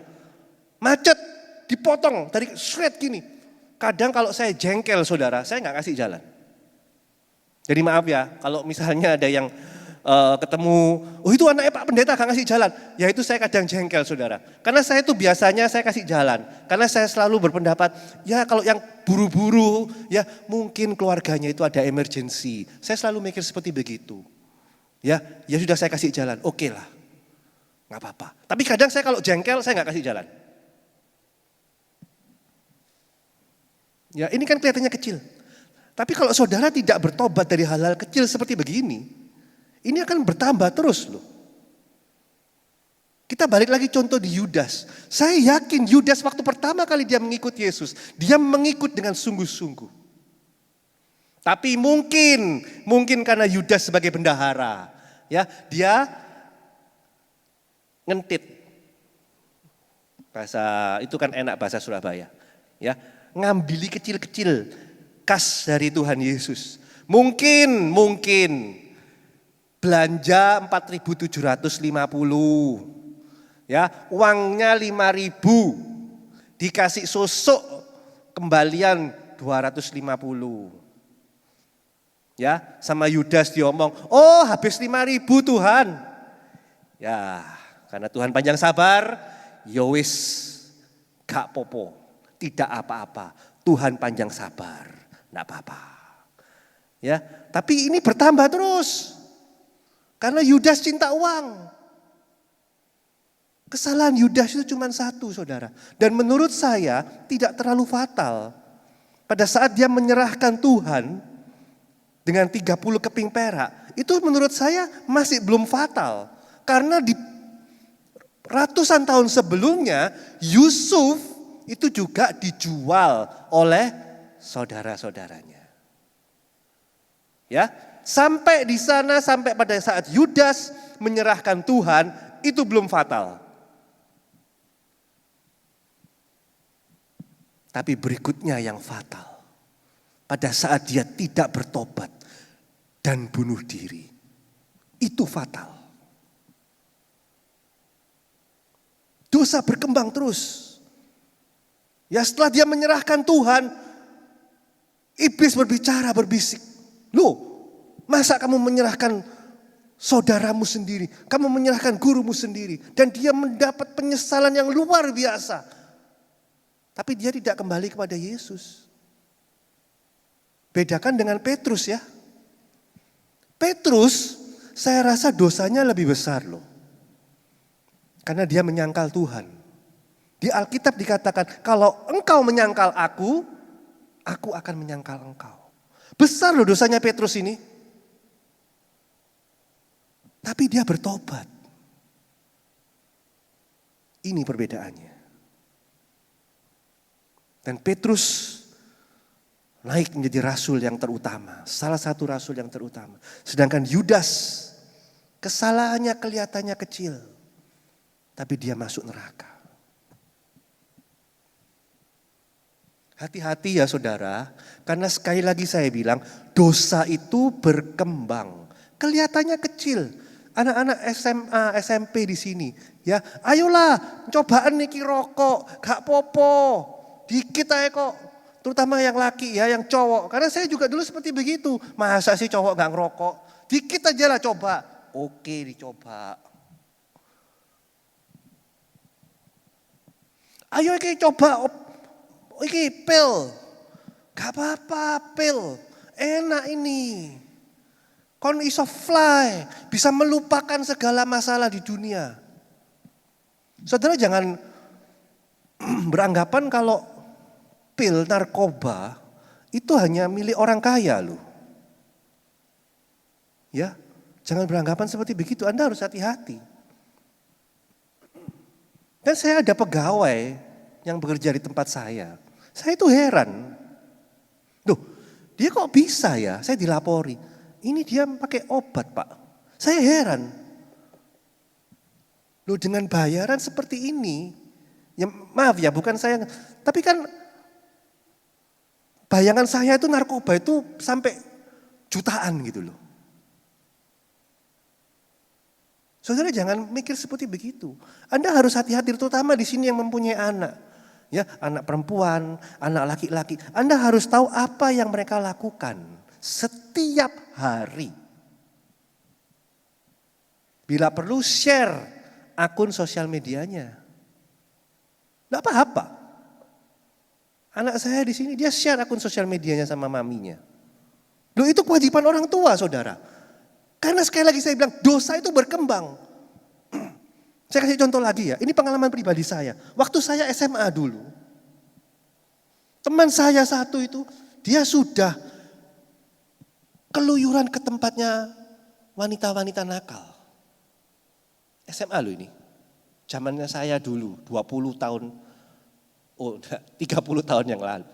Macet, dipotong dari shred gini. Kadang kalau saya jengkel saudara, saya nggak kasih jalan. Jadi maaf ya, kalau misalnya ada yang ketemu, itu anaknya Pak Pendeta gak ngasih jalan. Ya itu saya kadang jengkel saudara. Karena saya itu biasanya saya kasih jalan. Karena saya selalu berpendapat, ya kalau yang buru-buru, ya mungkin keluarganya itu ada emergency. Saya selalu mikir seperti begitu. Ya sudah saya kasih jalan, oke lah. Gak apa-apa. Tapi kadang saya kalau jengkel, saya gak kasih jalan. Ya ini kan kelihatannya kecil. Tapi kalau saudara tidak bertobat dari hal-hal kecil seperti begini, ini akan bertambah terus loh. Kita balik lagi contoh di Yudas. Saya yakin Yudas waktu pertama kali dia mengikut Yesus, dia mengikut dengan sungguh-sungguh. Tapi mungkin karena Yudas sebagai bendahara, ya dia ngentit. Bahasa itu kan enak bahasa Surabaya, ya ngambili kecil-kecil kas dari Tuhan Yesus. Mungkin belanja 4.750, ya uangnya 5.000, dikasih susuk kembalian 250, ya sama Yudas diomong, habis 5.000 Tuhan, ya karena Tuhan panjang sabar, yowis gak popo, tidak apa-apa, Tuhan panjang sabar, gak apa-apa, ya tapi ini bertambah terus. Karena Yudas cinta uang. Kesalahan Yudas itu cuma satu saudara. Dan menurut saya tidak terlalu fatal. Pada saat dia menyerahkan Tuhan dengan 30 keping perak. Itu menurut saya masih belum fatal. Karena di ratusan tahun sebelumnya Yusuf itu juga dijual oleh saudara-saudaranya. Ya. Sampai di sana, sampai pada saat Yudas menyerahkan Tuhan, itu belum fatal. Tapi berikutnya yang fatal. Pada saat dia tidak bertobat dan bunuh diri. Itu fatal. Dosa berkembang terus. Ya setelah dia menyerahkan Tuhan, iblis berbicara, berbisik. Loh, masa kamu menyerahkan saudaramu sendiri, kamu menyerahkan gurumu sendiri, dan dia mendapat penyesalan yang luar biasa. Tapi dia tidak kembali kepada Yesus. Bedakan dengan Petrus ya. Petrus, saya rasa dosanya lebih besar loh. Karena dia menyangkal Tuhan. Di Alkitab dikatakan, kalau engkau menyangkal aku akan menyangkal engkau. Besar loh dosanya Petrus ini. Tapi dia bertobat. Ini perbedaannya. Dan Petrus naik menjadi rasul yang terutama. Salah satu rasul yang terutama. Sedangkan Yudas, kesalahannya kelihatannya kecil. Tapi dia masuk neraka. Hati-hati ya saudara. Karena sekali lagi saya bilang, dosa itu berkembang. Kelihatannya kecil. Anak-anak SMA, SMP di sini, ya, ayolah, cobaan niki rokok, gak popo, dikit aja kok, terutama yang laki ya, yang cowok. Karena saya juga dulu seperti begitu, masa sih cowok gak ngerokok, dikit aja lah coba, oke dicoba. Ayo iki coba, iki pil, gak apa-apa pil, enak ini. Kon iso fly, bisa melupakan segala masalah di dunia. Saudara jangan beranggapan kalau pil narkoba itu hanya milik orang kaya loh. Ya, jangan beranggapan seperti begitu, Anda harus hati-hati. Dan saya ada pegawai yang bekerja di tempat saya itu heran. Duh, dia kok bisa ya, saya dilapori. Ini dia pakai obat Pak, saya heran. Loh dengan bayaran seperti ini, ya maaf ya bukan saya, tapi kan bayangan saya itu narkoba itu sampai jutaan gitu loh. Saudara jangan mikir seperti begitu. Anda harus hati-hati terutama di sini yang mempunyai anak. Ya, anak perempuan, anak laki-laki. Anda harus tahu apa yang mereka lakukan setiap hari. Bila perlu share akun sosial medianya. Enggak apa-apa. Anak saya di sini dia share akun sosial medianya sama maminya. Loh itu kewajiban orang tua, Saudara. Karena sekali lagi saya bilang dosa itu berkembang. Saya kasih contoh lagi ya, ini pengalaman pribadi saya. Waktu saya SMA dulu, teman saya satu itu dia sudah keluyuran ke tempatnya wanita-wanita nakal. SMA loh ini, zamannya saya dulu 20 tahun, 30 tahun yang lalu.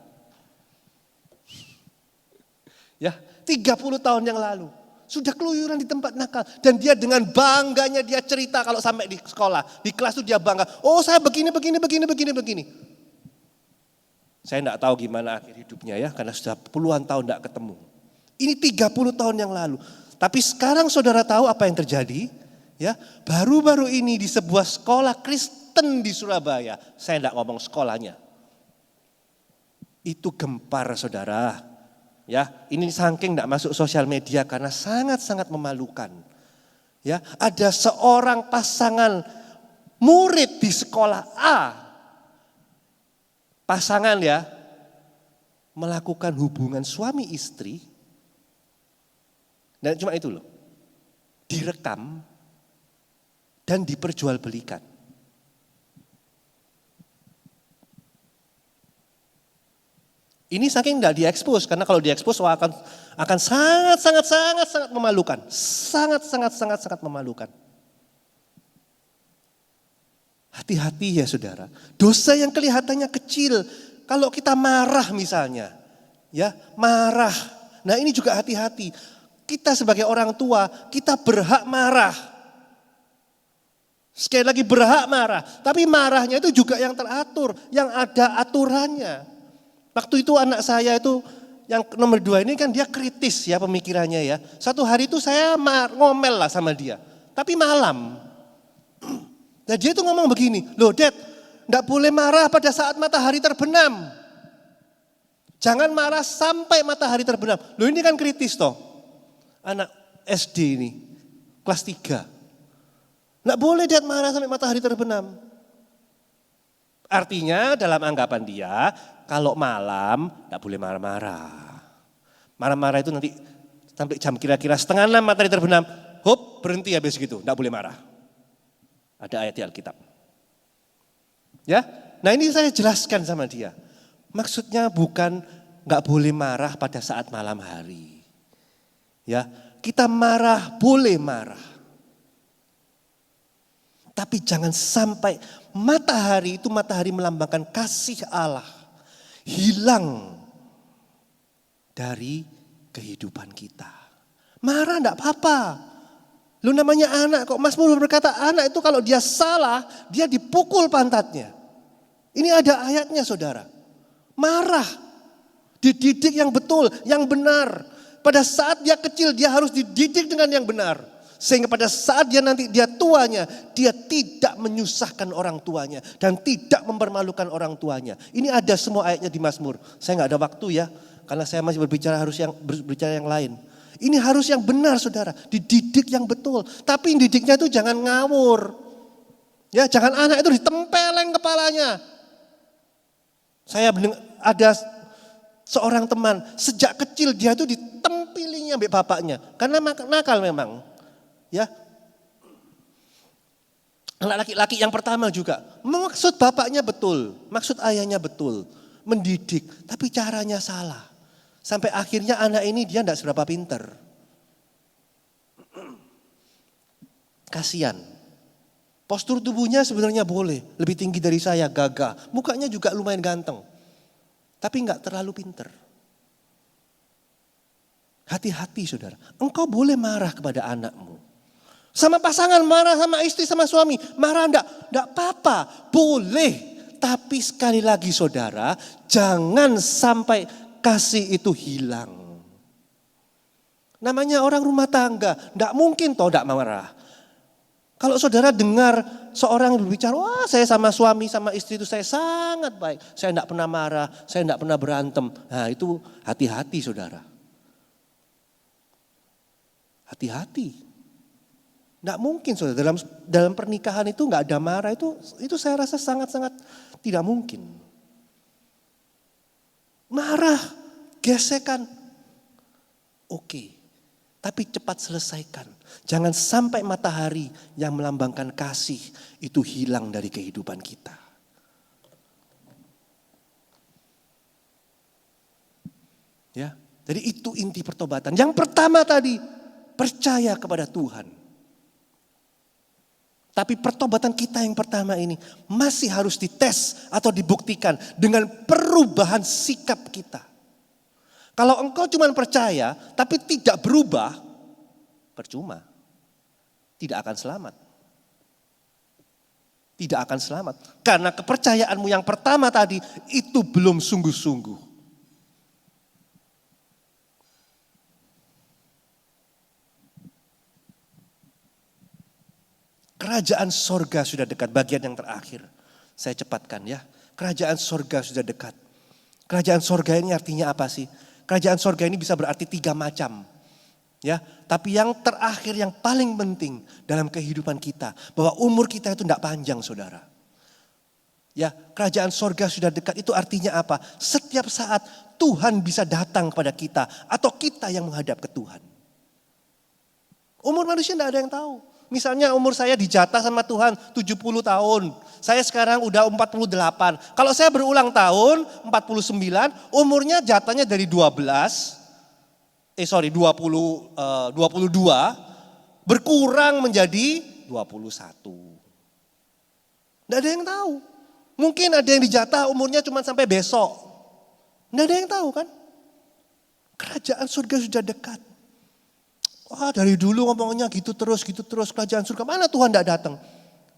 Ya, 30 tahun yang lalu. Sudah keluyuran di tempat nakal. Dan dia dengan bangganya dia cerita kalau sampai di sekolah. Di kelas itu dia bangga. Oh saya begini. Saya enggak tahu gimana akhir hidupnya ya. Karena sudah puluhan tahun enggak ketemu. Ini 30 tahun yang lalu. Tapi sekarang saudara tahu apa yang terjadi? Ya, baru-baru ini di sebuah sekolah Kristen di Surabaya. Saya enggak ngomong sekolahnya. Itu gempar saudara. Ya, ini saking enggak masuk sosial media karena sangat-sangat memalukan. Ya, ada seorang pasangan murid di sekolah A. Pasangan ya, melakukan hubungan suami istri. Dan cuma itu loh. Direkam dan diperjualbelikan. Ini saking enggak diekspos karena kalau diekspos akan sangat memalukan. Sangat memalukan. Hati-hati ya saudara. Dosa yang kelihatannya kecil. Kalau kita marah misalnya. Ya, marah. Nah ini juga hati-hati. Kita sebagai orang tua, kita berhak marah. Sekali lagi berhak marah. Tapi marahnya itu juga yang teratur. Yang ada aturannya. Waktu itu anak saya itu yang nomor 2 ini kan dia kritis ya pemikirannya ya. Satu hari itu saya ngomel lah sama dia. Tapi malam. Nah dia itu ngomong begini, loh Dad, enggak boleh marah pada saat matahari terbenam. Jangan marah sampai matahari terbenam. Loh ini kan kritis toh. Anak SD ini, kelas 3. Enggak boleh Dad marah sampai matahari terbenam. Artinya dalam anggapan dia, kalau malam enggak boleh marah-marah. Marah-marah itu nanti sampai jam kira-kira 5:30 matahari terbenam, hop berhenti habis gitu, enggak boleh marah. Ada ayat di Alkitab. Ya, nah ini saya jelaskan sama dia. Maksudnya bukan enggak boleh marah pada saat malam hari. Ya, kita marah boleh marah. Tapi jangan sampai matahari itu matahari melambangkan kasih Allah hilang dari kehidupan kita. Marah enggak apa-apa. Lu namanya anak kok Mazmur berkata anak itu kalau dia salah dia dipukul pantatnya. Ini ada ayatnya saudara. Marah. Dididik yang betul, yang benar. Pada saat dia kecil dia harus dididik dengan yang benar. Sehingga pada saat dia nanti dia tuanya, dia tidak menyusahkan orang tuanya. Dan tidak mempermalukan orang tuanya. Ini ada semua ayatnya di Mazmur. Saya gak ada waktu ya, karena saya masih berbicara yang lain. Ini harus yang benar saudara, dididik yang betul. Tapi didiknya itu jangan ngawur. Ya, jangan anak itu ditempeleng kepalanya. Saya ada seorang teman, sejak kecil dia itu ditempilinya mbak bapaknya. Karena nakal memang. Ya. Anak laki-laki yang pertama juga, maksud bapaknya betul, maksud ayahnya betul, mendidik, tapi caranya salah. Sampai akhirnya anak ini dia tidak seberapa pinter. Kasian. Postur tubuhnya sebenarnya boleh, lebih tinggi dari saya, gagah. Mukanya juga lumayan ganteng, tapi nggak terlalu pinter. Hati-hati saudara, engkau boleh marah kepada anakmu. Sama pasangan marah, sama istri, sama suami. Marah enggak apa-apa, boleh. Tapi sekali lagi saudara, jangan sampai kasih itu hilang. Namanya orang rumah tangga, enggak mungkin toh enggak marah. Kalau saudara dengar seorang berbicara, wah saya sama suami, sama istri itu saya sangat baik. Saya enggak pernah marah, saya enggak pernah berantem. Nah itu hati-hati saudara. Hati-hati. Nggak mungkin saudara, dalam pernikahan itu nggak ada marah, itu saya rasa sangat-sangat tidak mungkin. Marah, gesekan, oke. Tapi cepat selesaikan. Jangan sampai matahari yang melambangkan kasih itu hilang dari kehidupan kita. Ya, jadi itu inti pertobatan. Yang pertama tadi, percaya kepada Tuhan. Tapi pertobatan kita yang pertama ini masih harus dites atau dibuktikan dengan perubahan sikap kita. Kalau engkau cuma percaya tapi tidak berubah, percuma. Tidak akan selamat. Tidak akan selamat. Karena kepercayaanmu yang pertama tadi itu belum sungguh-sungguh. Kerajaan sorga sudah dekat, bagian yang terakhir. Saya cepatkan ya. Kerajaan sorga sudah dekat. Kerajaan sorga ini artinya apa sih? Kerajaan sorga ini bisa berarti 3 macam. Ya, tapi yang terakhir yang paling penting dalam kehidupan kita, bahwa umur kita itu tidak panjang saudara. Ya, kerajaan sorga sudah dekat itu artinya apa? Setiap saat Tuhan bisa datang kepada kita atau kita yang menghadap ke Tuhan. Umur manusia tidak ada yang tahu. Misalnya umur saya dijatah sama Tuhan 70 tahun. Saya sekarang udah 48. Kalau saya berulang tahun 49, umurnya jatahnya dari 22 berkurang menjadi 21. Tidak ada yang tahu. Mungkin ada yang dijatah umurnya cuma sampai besok. Tidak ada yang tahu kan? Kerajaan surga sudah dekat. Wah dari dulu ngomongnya gitu terus kerajaan surga. Mana Tuhan tidak datang?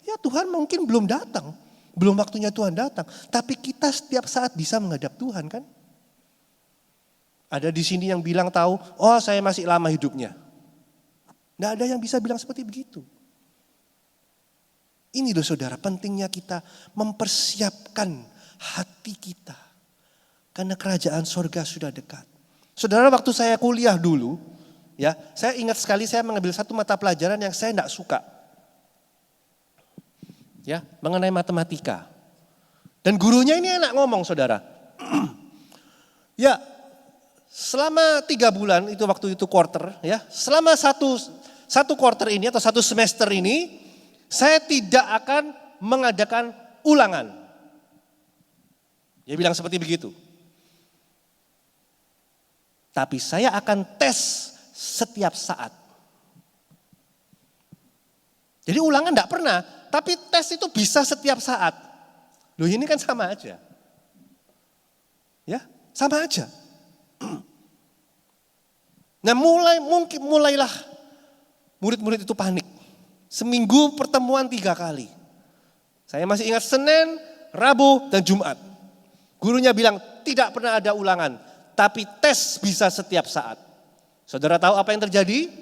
Ya Tuhan mungkin belum datang. Belum waktunya Tuhan datang. Tapi kita setiap saat bisa menghadap Tuhan kan? Ada di sini yang bilang tahu, oh saya masih lama hidupnya. Tidak ada yang bisa bilang seperti begitu. Ini loh saudara, pentingnya kita mempersiapkan hati kita. Karena kerajaan surga sudah dekat. Saudara waktu saya kuliah dulu, ya saya ingat sekali saya mengambil satu mata pelajaran yang saya tidak suka. Ya, mengenai matematika. Dan gurunya ini enak ngomong saudara. Ya, selama 3 bulan itu waktu itu quarter ya, selama satu quarter ini atau satu semester ini saya tidak akan mengadakan ulangan. Dia bilang seperti begitu. Tapi saya akan tes setiap saat. Jadi ulangan enggak pernah, tapi tes itu bisa setiap saat. Loh ini kan sama aja. Ya, sama aja. Nah mulailah murid-murid itu panik. Seminggu pertemuan 3 kali. Saya masih ingat Senin, Rabu, dan Jumat. Gurunya bilang tidak pernah ada ulangan. Tapi tes bisa setiap saat. Saudara tahu apa yang terjadi?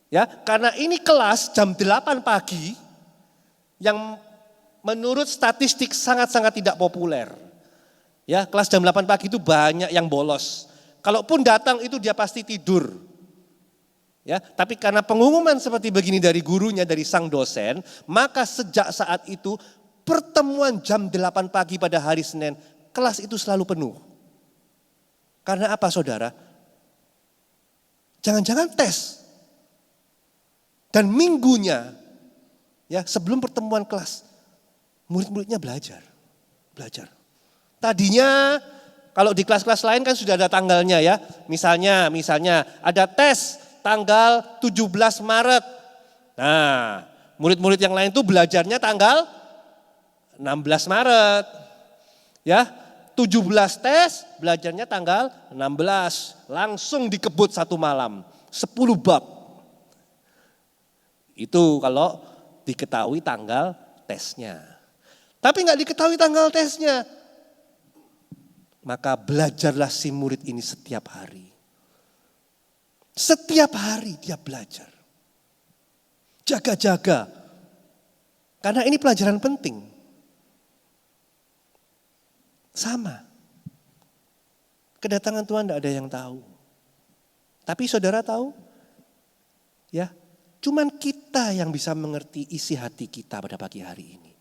Ya, karena ini kelas jam 8 pagi yang menurut statistik sangat-sangat tidak populer. Ya, kelas jam 8 pagi itu banyak yang bolos. Kalaupun datang itu dia pasti tidur. Ya, tapi karena pengumuman seperti begini dari gurunya, dari sang dosen, maka sejak saat itu pertemuan jam 8 pagi pada hari Senin, kelas itu selalu penuh. Karena apa saudara? Jangan-jangan tes. Dan minggunya, Ya, sebelum pertemuan kelas, murid-muridnya belajar. Tadinya kalau di kelas-kelas lain kan sudah ada tanggalnya ya. Misalnya ada tes tanggal 17 Maret. Nah, murid-murid yang lain tuh belajarnya tanggal 16 Maret. Ya, 17 tes, belajarnya tanggal 16. Langsung dikebut satu malam, 10 bab. Itu kalau diketahui tanggal tesnya. Tapi nggak diketahui tanggal tesnya. Maka belajarlah si murid ini setiap hari. Setiap hari dia belajar. Jaga-jaga. Karena ini pelajaran penting. Sama. Kedatangan Tuhan tidak ada yang tahu. Tapi saudara tahu? Ya, cuman kita yang bisa mengerti isi hati kita pada pagi hari ini.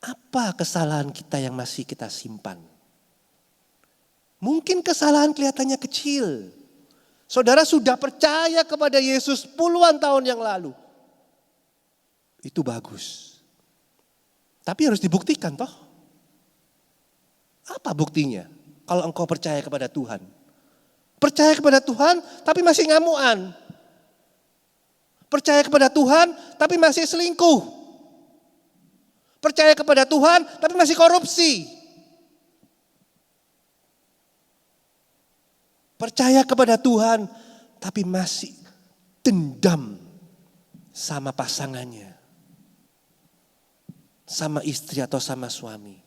Apa kesalahan kita yang masih kita simpan? Mungkin kesalahan kelihatannya kecil. Saudara sudah percaya kepada Yesus puluhan tahun yang lalu. Itu bagus. Tapi harus dibuktikan toh. Apa buktinya kalau engkau percaya kepada Tuhan? Percaya kepada Tuhan tapi masih ngamuan. Percaya kepada Tuhan tapi masih selingkuh. Percaya kepada Tuhan tapi masih korupsi. Percaya kepada Tuhan tapi masih dendam sama pasangannya. Sama istri atau sama suami.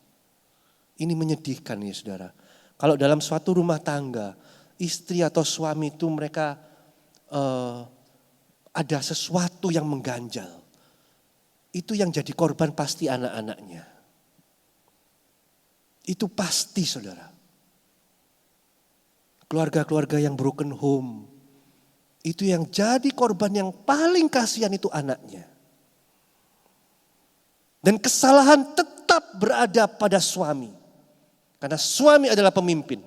Ini menyedihkan ya saudara. Kalau dalam suatu rumah tangga, istri atau suami itu mereka ada sesuatu yang mengganjal. Itu yang jadi korban pasti anak-anaknya. Itu pasti saudara. Keluarga-keluarga yang broken home. Itu yang jadi korban yang paling kasihan itu anaknya. Dan kesalahan tetap berada pada suami. Karena suami adalah pemimpin.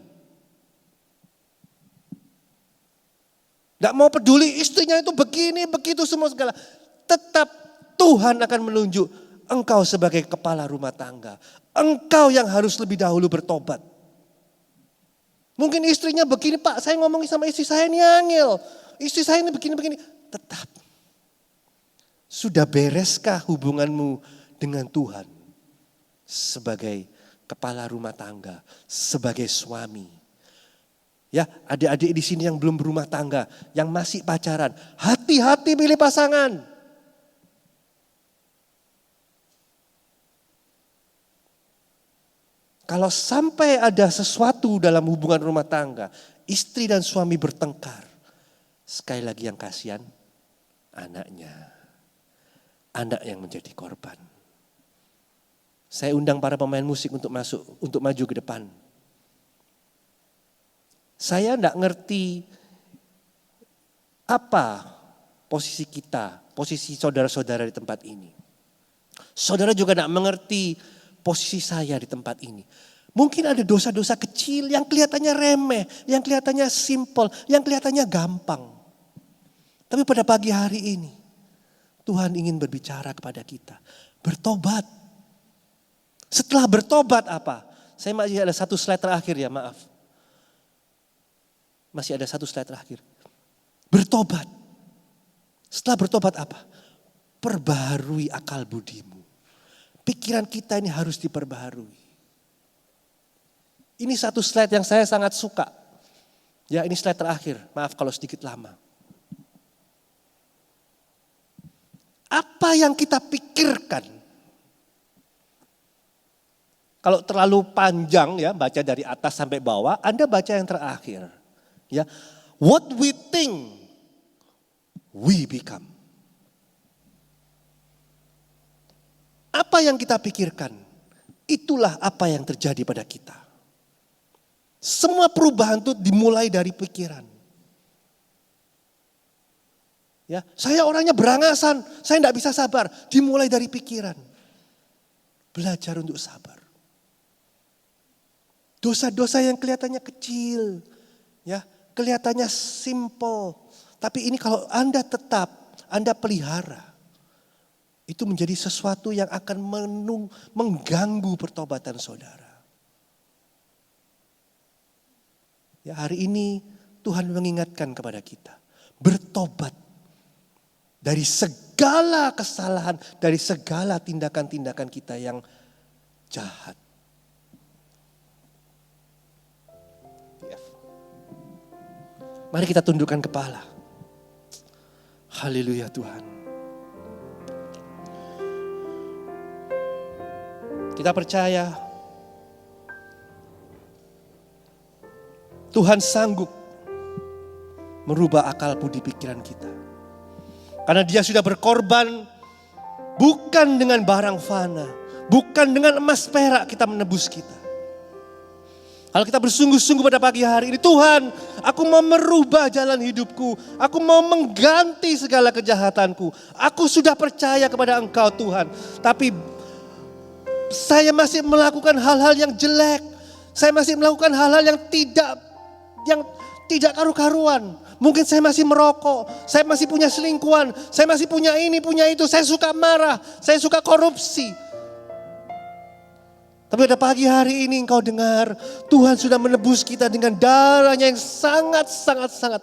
Tidak mau peduli istrinya itu begini, begitu semua segala. Tetap Tuhan akan menunjuk engkau sebagai kepala rumah tangga. Engkau yang harus lebih dahulu bertobat. Mungkin istrinya begini, Pak, saya ngomongin sama istri saya ini angel. Istri saya ini begini-begini. Tetap. Sudah bereskah hubunganmu dengan Tuhan sebagai kepala rumah tangga, sebagai suami? Ya, adik-adik di sini yang belum berumah tangga, yang masih pacaran, hati-hati pilih pasangan. Kalau sampai ada sesuatu dalam hubungan rumah tangga, istri dan suami bertengkar, sekali lagi yang kasihan anaknya. Anak yang menjadi korban. Saya undang para pemain musik untuk maju ke depan. Saya tidak ngerti apa posisi kita, posisi saudara-saudara di tempat ini. Saudara juga tidak mengerti posisi saya di tempat ini. Mungkin ada dosa-dosa kecil yang kelihatannya remeh, yang kelihatannya simple, yang kelihatannya gampang. Tapi pada pagi hari ini, Tuhan ingin berbicara kepada kita. Bertobat. Setelah bertobat apa? Saya masih ada satu slide terakhir ya, maaf. Masih ada satu slide terakhir. Bertobat. Setelah bertobat apa? Perbaharui akal budimu. Pikiran kita ini harus diperbaharui. Ini satu slide yang saya sangat suka. Ya, ini slide terakhir. Maaf kalau sedikit lama. Apa yang kita pikirkan? Kalau terlalu panjang ya, baca dari atas sampai bawah, Anda baca yang terakhir. Ya, what we think, we become. Apa yang kita pikirkan, itulah apa yang terjadi pada kita. Semua perubahan itu dimulai dari pikiran. Ya, saya orangnya berangasan, saya tidak bisa sabar. Dimulai dari pikiran. Belajar untuk sabar. Dosa-dosa yang kelihatannya kecil, ya, kelihatannya simple. Tapi ini kalau Anda tetap, Anda pelihara, itu menjadi sesuatu yang akan mengganggu pertobatan saudara. Ya, hari ini Tuhan mengingatkan kepada kita, bertobat dari segala kesalahan, dari segala tindakan-tindakan kita yang jahat. Mari kita tundukkan kepala. Haleluya Tuhan. Kita percaya Tuhan sanggup merubah akal budi pikiran kita. Karena Dia sudah berkorban bukan dengan barang fana, bukan dengan emas perak kita menebus kita. Kalau kita bersungguh-sungguh pada pagi hari ini, Tuhan, aku mau merubah jalan hidupku. Aku mau mengganti segala kejahatanku. Aku sudah percaya kepada Engkau Tuhan. Tapi saya masih melakukan hal-hal yang jelek. Saya masih melakukan hal-hal yang tidak karu-karuan. Mungkin saya masih merokok, saya masih punya selingkuhan, saya masih punya ini, punya itu. Saya suka marah, saya suka korupsi. Tapi pada pagi hari ini engkau dengar, Tuhan sudah menebus kita dengan darahnya yang sangat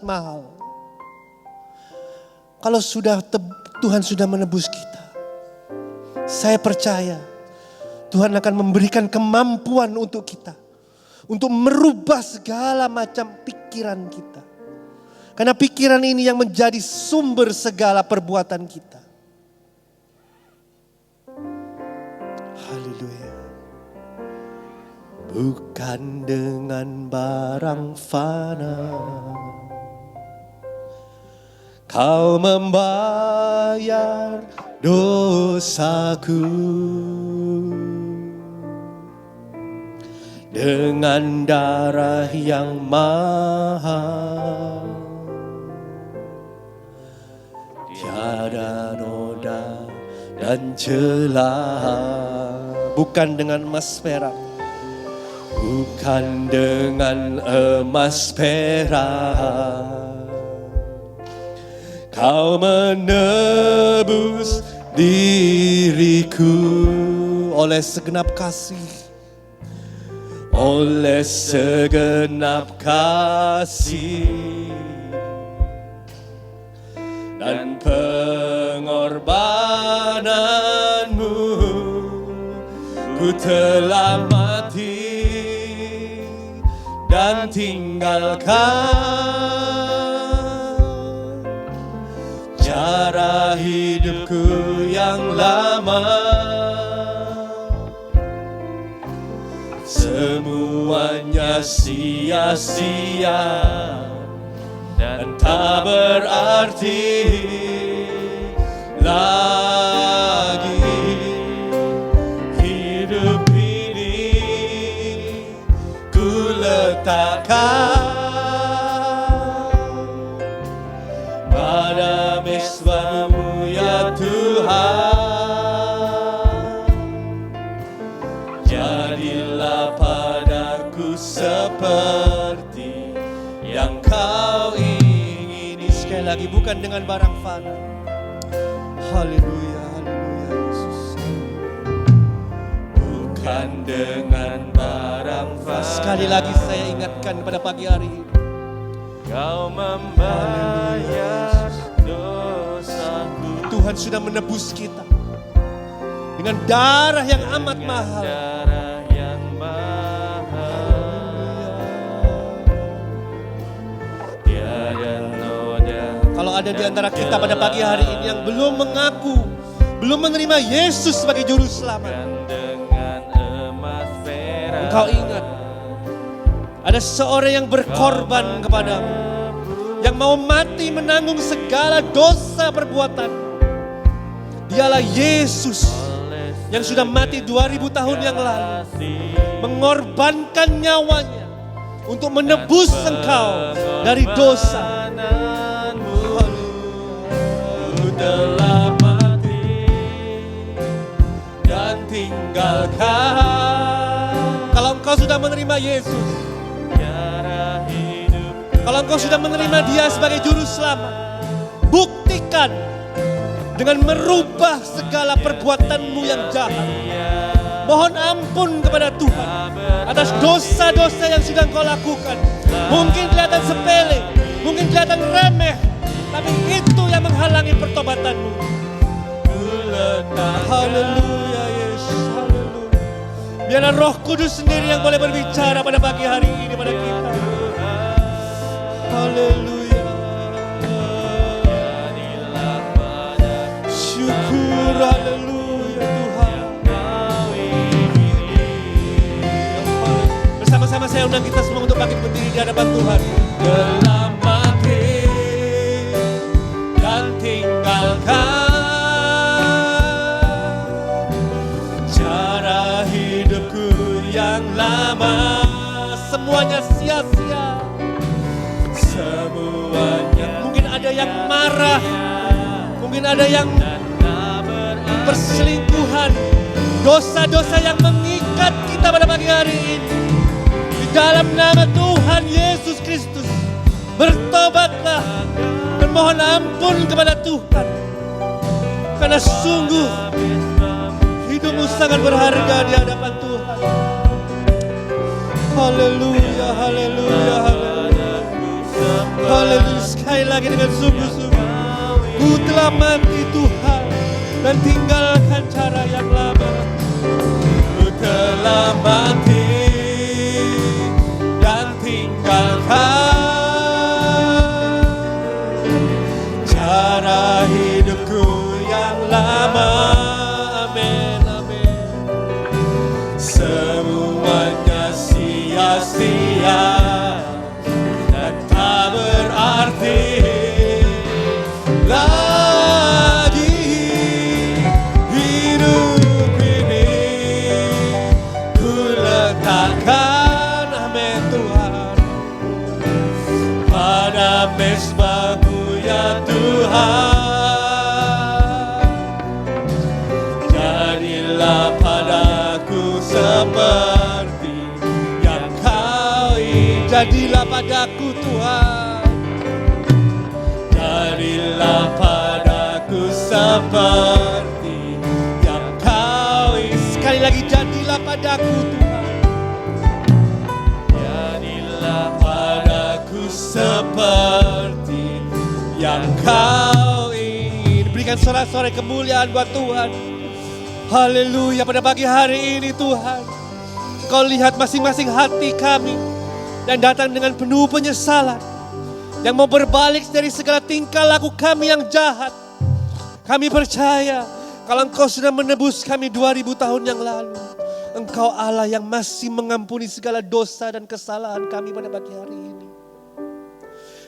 mahal. Kalau Tuhan sudah menebus kita, saya percaya Tuhan akan memberikan kemampuan untuk kita. Untuk merubah segala macam pikiran kita. Karena pikiran ini yang menjadi sumber segala perbuatan kita. Haleluya. Bukan dengan barang fana Kau membayar dosaku. Dengan darah yang mahal, tiada noda dan celah. Bukan dengan emas perak, bukan dengan emas perak. Kau menebus diriku oleh segenap kasih. Oleh segenap kasih dan pengorbananmu, ku telah mati dan tinggalkan cara hidupku yang lama. Semuanya sia-sia dan tak berarti lagi. Hidup ini ku letakkan pada mesbah-Mu ya Tuhan. Jadilah padaku seperti yang Kau ingini. Sekali lagi, bukan dengan barang fana. Haleluya, haleluya Yesus. Bukan dengan barang fana. Sekali lagi saya ingatkan pada pagi hari ini, Kau membayar dosaku. Tuhan sudah menebus kita dengan darah yang amat mahal. Darah yang mahal. Tiada noda. Kalau ada di antara kita pada pagi hari ini yang belum mengaku, belum menerima Yesus sebagai juru selamat, Dengan emas perak. engkau ingat, ada seorang yang berkorban kepadamu, yang mau mati menanggung segala dosa perbuatan. Dialah Yesus yang sudah mati 2000 tahun yang lalu, mengorbankan nyawanya untuk menebus engkau dari dosa. Ku telah mati dan tinggalkan. Kalau engkau sudah menerima Yesus, Cara hidup kalau engkau sudah menerima Dia sebagai juru selamat, buktikan dengan merubah segala perbuatanmu yang jahat. Mohon ampun kepada Tuhan atas dosa-dosa yang sudah Engkau lakukan. Mungkin kelihatan sepele, mungkin kelihatan remeh, tapi itu yang menghalangi pertobatanmu. Haleluya Yesus, haleluya. Biarlah Roh Kudus sendiri yang boleh berbicara pada pagi hari ini pada kita. Haleluya. Syukur, haleluya Tuhan. Bersama-sama saya undang kita semua untuk bangkit berdiri di hadapan Tuhan. Dalam mati dan tinggalkan cara hidupku yang lama. Semuanya sia-sia. Semuanya. Mungkin ada yang marah, mungkin ada yang perselingkuhan, dosa-dosa yang mengikat kita pada pagi hari ini. Di dalam nama Tuhan Yesus Kristus, bertobatlah dan mohon ampun kepada Tuhan. Karena sungguh hidupmu sangat berharga di hadapan Tuhan. Haleluya, haleluya, haleluya. Haleluya, sekali lagi dengan sungguh-sungguh. Ku telah mati Tuhan dan tinggalkan cara yang lama. Ku telah mati dan tinggalkan cara hidupku yang lama. Amin, amin. Semuanya sia-sia dan tak berarti lagi. Hidup ini ku letakkan, amin Tuhan, pada mezbah-Mu ya Tuhan. Jadilah padaku seperti yang Kau ingin. Jadilah padaku Tuhan. Jadilah padaku seperti yang Kau ingin. Sekali lagi, jadilah padaku Tuhan. Jadilah padaku seperti yang Kau ingin. Berikan sorak-sorai kemuliaan buat Tuhan. Haleluya, pada pagi hari ini Tuhan, Kau lihat masing-masing hati kami yang datang dengan penuh penyesalan, yang mau berbalik dari segala tingkah laku kami yang jahat. Kami percaya kalau Engkau sudah menebus kami 2000 tahun yang lalu, Engkau Allah yang masih mengampuni segala dosa dan kesalahan kami pada pagi hari ini.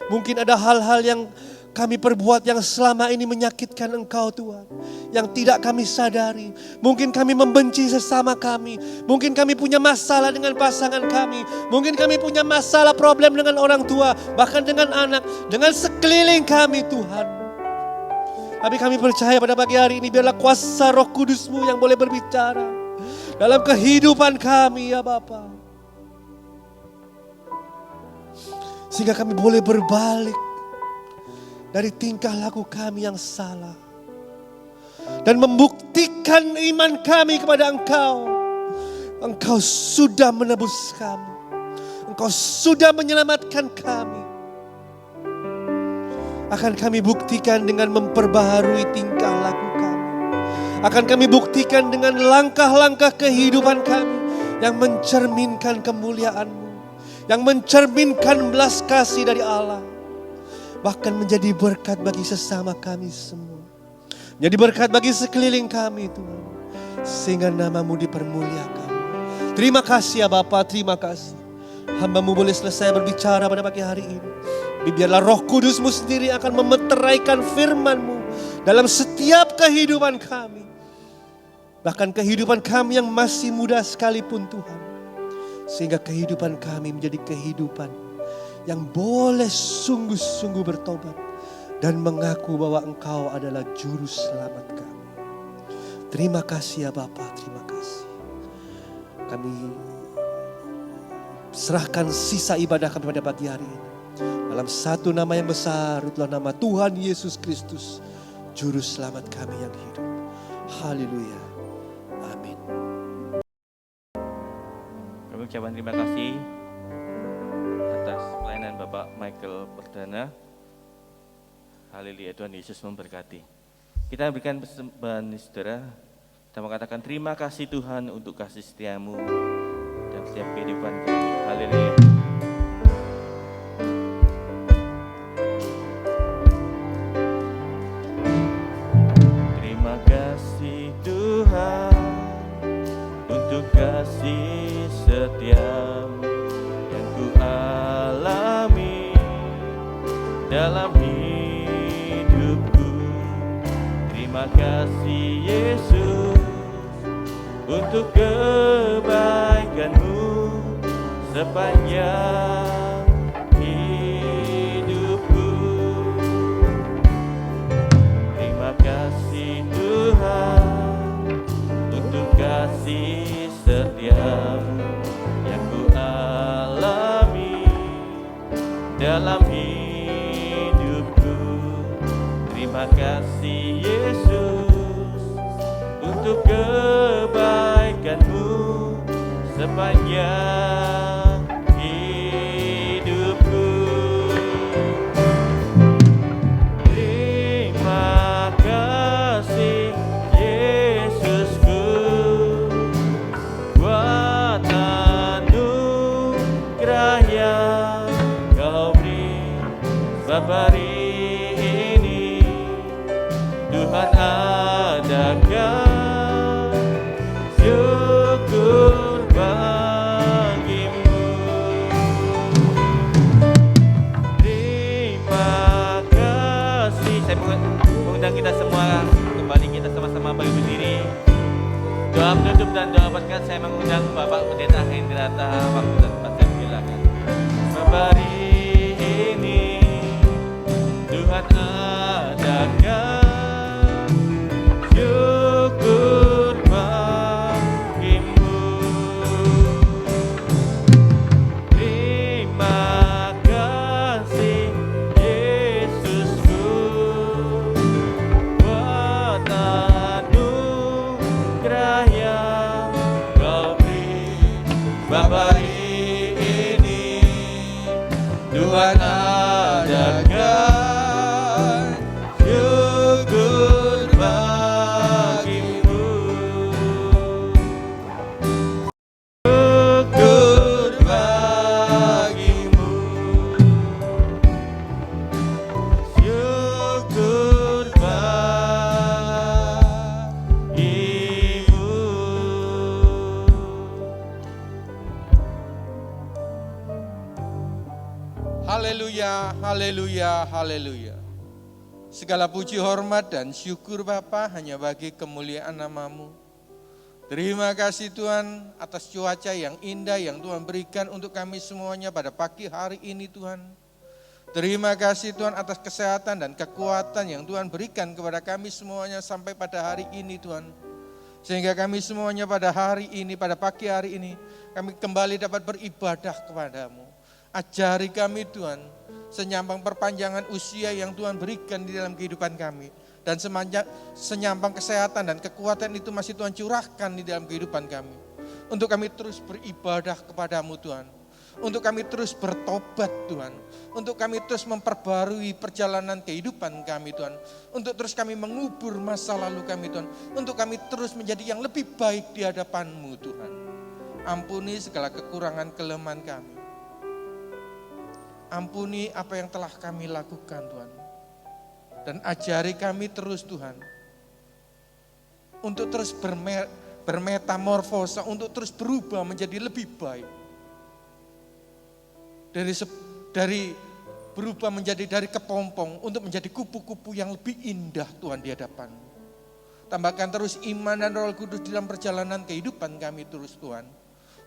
Mungkin ada hal-hal yang kami perbuat yang selama ini menyakitkan Engkau Tuhan, yang tidak kami sadari. Mungkin kami membenci sesama kami, mungkin kami punya masalah dengan pasangan kami, mungkin kami punya masalah problem dengan orang tua, bahkan dengan anak, dengan sekeliling kami Tuhan. Tapi kami percaya pada pagi hari ini biarlah kuasa Roh Kudus-Mu yang boleh berbicara dalam kehidupan kami ya Bapa, sehingga kami boleh berbalik dari tingkah laku kami yang salah dan membuktikan iman kami kepada Engkau. Engkau sudah menebus kami, Engkau sudah menyelamatkan kami. Akan kami buktikan dengan memperbaharui tingkah laku kami. Akan kami buktikan dengan langkah-langkah kehidupan kami yang mencerminkan kemuliaan-Mu, yang mencerminkan belas kasih dari Allah. Bahkan menjadi berkat bagi sesama kami semua. Menjadi berkat bagi sekeliling kami Tuhan. Sehingga nama-Mu dipermuliakan. Terima kasih ya Bapa, terima kasih. Hamba-Mu boleh selesai berbicara pada pagi hari ini. Biarlah Roh Kudus-Mu sendiri akan memeteraikan firman-Mu dalam setiap kehidupan kami. Bahkan kehidupan kami yang masih muda sekalipun Tuhan. Sehingga kehidupan kami menjadi kehidupan yang boleh sungguh-sungguh bertobat dan mengaku bahwa Engkau adalah juru selamat kami. Terima kasih ya Bapa, terima kasih. Kami serahkan sisa ibadah kami pada pagi hari ini dalam satu nama yang besar, itulah nama Tuhan Yesus Kristus. Juru Selamat kami yang hidup. Haleluya. Amin. Kami ucapkan terima kasih atas pelayanan Bapak Michael Perdana. Haleluya, Tuhan Yesus memberkati. Kita berikan persembahan saudara. Kita mengatakan terima kasih Tuhan untuk kasih setiamu dan setiap kehidupan kami. Haleluya. Terima kasih Tuhan untuk kasih setiamu yang ku alami dalam hidupku. Terima kasih Yesus untuk kebaikan-Mu sepanjang hidupku. Terima kasih Tuhan untuk kasih setia-Mu yang ku alami dalam hidupku. Terima kasih Yesus untuk kebaikan-Mu sepanjang hidupku. Terima kasih Yesusku buat anugerah yang Kau beri. Sebab hari ini Tuhan adakan syukur bagimu. Terima kasih. Saya mengundang kita semua kembali, kita sama-sama bagi berdiri. Doa penutup dan doa berkat saya mengundang Bapak Pendeta Hendrata. Waktu dan tempat saya silakan. Hari ini Tuhan adakan syukur bagimu. Terima kasih Yesusku buat anugerah yang Kau beri. Bapa, hari ini Tuhan adakan syukur bagimu. Syukur bagimu. Syukur bagimu. Haleluya, haleluya, haleluya. Segala puji, hormat, dan syukur Bapa hanya bagi kemuliaan nama-Mu. Terima kasih Tuhan atas cuaca yang indah yang Tuhan berikan untuk kami semuanya pada pagi hari ini Tuhan. Terima kasih Tuhan atas kesehatan dan kekuatan yang Tuhan berikan kepada kami semuanya sampai pada hari ini Tuhan. Sehingga kami semuanya pada hari ini, pada pagi hari ini, kami kembali dapat beribadah kepada-Mu. Ajari kami Tuhan, senyampang perpanjangan usia yang Tuhan berikan di dalam kehidupan kami. Dan senyampang kesehatan dan kekuatan itu masih Tuhan curahkan di dalam kehidupan kami. Untuk kami terus beribadah kepada-Mu Tuhan. Untuk kami terus bertobat Tuhan. Untuk kami terus memperbarui perjalanan kehidupan kami Tuhan. Untuk terus kami mengubur masa lalu kami Tuhan. Untuk kami terus menjadi yang lebih baik di hadapan-Mu Tuhan. Ampuni segala kekurangan kelemahan kami. Ampuni apa yang telah kami lakukan Tuhan. Dan ajari kami terus Tuhan. Untuk terus bermetamorfosa, untuk terus berubah menjadi lebih baik. Dari berubah menjadi dari kepompong, untuk menjadi kupu-kupu yang lebih indah Tuhan di hadapan. Tambahkan terus iman dan Roh Kudus dalam perjalanan kehidupan kami terus Tuhan.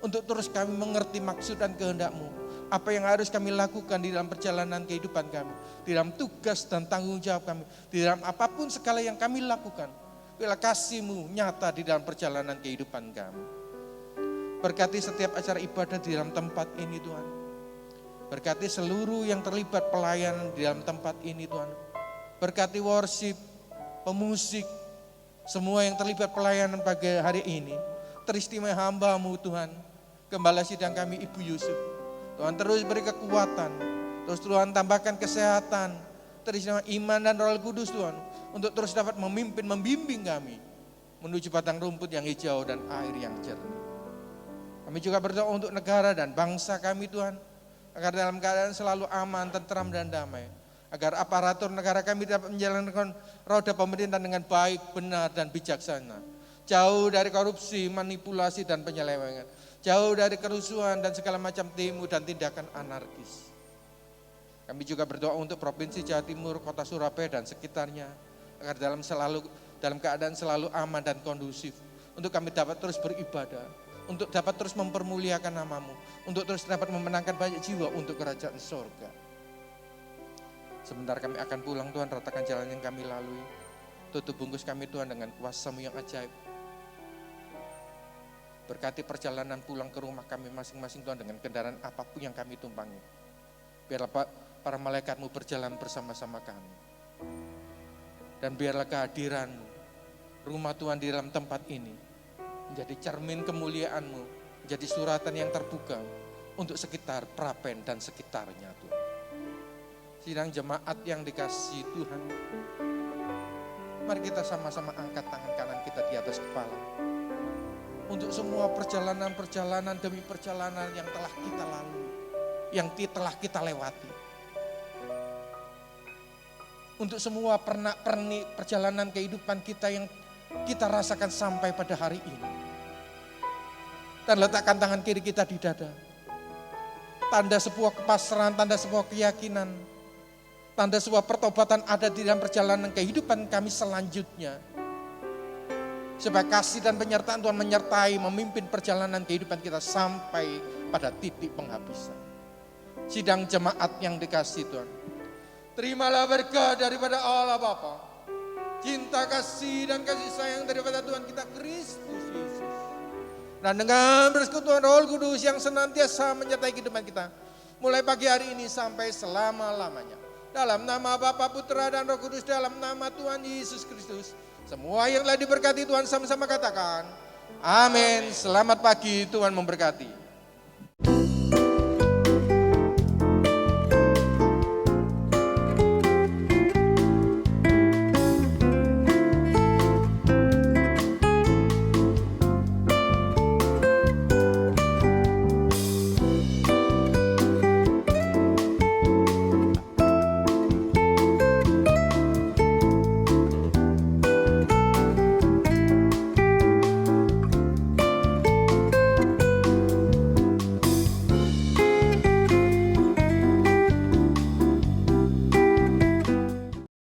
Untuk terus kami mengerti maksud dan kehendak-Mu. Apa yang harus kami lakukan di dalam perjalanan kehidupan kami. Di dalam tugas dan tanggung jawab kami. Di dalam apapun segala yang kami lakukan. Biarlah kasih-Mu nyata di dalam perjalanan kehidupan kami. Berkati setiap acara ibadah di dalam tempat ini Tuhan. Berkati seluruh yang terlibat pelayanan di dalam tempat ini Tuhan. Berkati worship, pemusik, semua yang terlibat pelayanan pagi hari ini. Teristimewa hamba-Mu Tuhan, Gembala sidang kami Ibu Yusuf. Tuhan terus beri kekuatan, terus Tuhan tambahkan kesehatan, teristimewa iman dan Roh Kudus Tuhan, untuk terus dapat memimpin, membimbing kami menuju padang rumput yang hijau dan air yang jernih. Kami juga berdoa untuk negara dan bangsa kami Tuhan, agar dalam keadaan selalu aman, tentram dan damai. Agar aparatur negara kami dapat menjalankan roda pemerintahan dengan baik, benar dan bijaksana. Jauh dari korupsi, manipulasi dan penyelewengan. Jauh dari kerusuhan dan segala macam demo dan tindakan anarkis. Kami juga berdoa untuk Provinsi Jawa Timur, Kota Surabaya dan sekitarnya, agar dalam keadaan selalu aman dan kondusif, untuk kami dapat terus beribadah, untuk dapat terus mempermuliakan nama-Mu, untuk terus dapat memenangkan banyak jiwa untuk kerajaan sorga. Sebentar kami akan pulang Tuhan, ratakan jalan yang kami lalui, tutup bungkus kami Tuhan dengan kuasa-Mu yang ajaib. Berkati perjalanan pulang ke rumah kami masing-masing Tuhan, dengan kendaraan apapun yang kami tumpangi. Biarlah para malaikat-Mu berjalan bersama-sama kami. Dan biarlah kehadiran-Mu, rumah Tuhan di dalam tempat ini, menjadi cermin kemuliaan-Mu, menjadi suratan yang terbuka untuk sekitar Prapen dan sekitarnya Tuhan. Sidang jemaat yang dikasihi Tuhan, mari kita sama-sama angkat tangan kanan kita di atas kepala. Untuk semua perjalanan-perjalanan demi perjalanan yang telah kita lalui, yang telah kita lewati. Untuk semua pernak-pernik perjalanan kehidupan kita yang kita rasakan sampai pada hari ini. Dan letakkan tangan kiri kita di dada. Tanda sebuah kepasrahan, tanda sebuah keyakinan, tanda sebuah pertobatan ada di dalam perjalanan kehidupan kami selanjutnya. Supaya kasih dan penyertaan Tuhan menyertai, memimpin perjalanan kehidupan kita sampai pada titik penghabisan. Sidang jemaat yang dikasihi Tuhan, terimalah berkat daripada Allah Bapa, cinta kasih dan kasih sayang daripada Tuhan kita Kristus Yesus, dan dengan persekutuan Roh Kudus yang senantiasa menyertai kehidupan kita, mulai pagi hari ini sampai selama-lamanya. Dalam nama Bapa, Putra dan Roh Kudus, dalam nama Tuhan Yesus Kristus. Semua yang telah diberkati Tuhan sama-sama katakan, amin. Selamat pagi, Tuhan memberkati.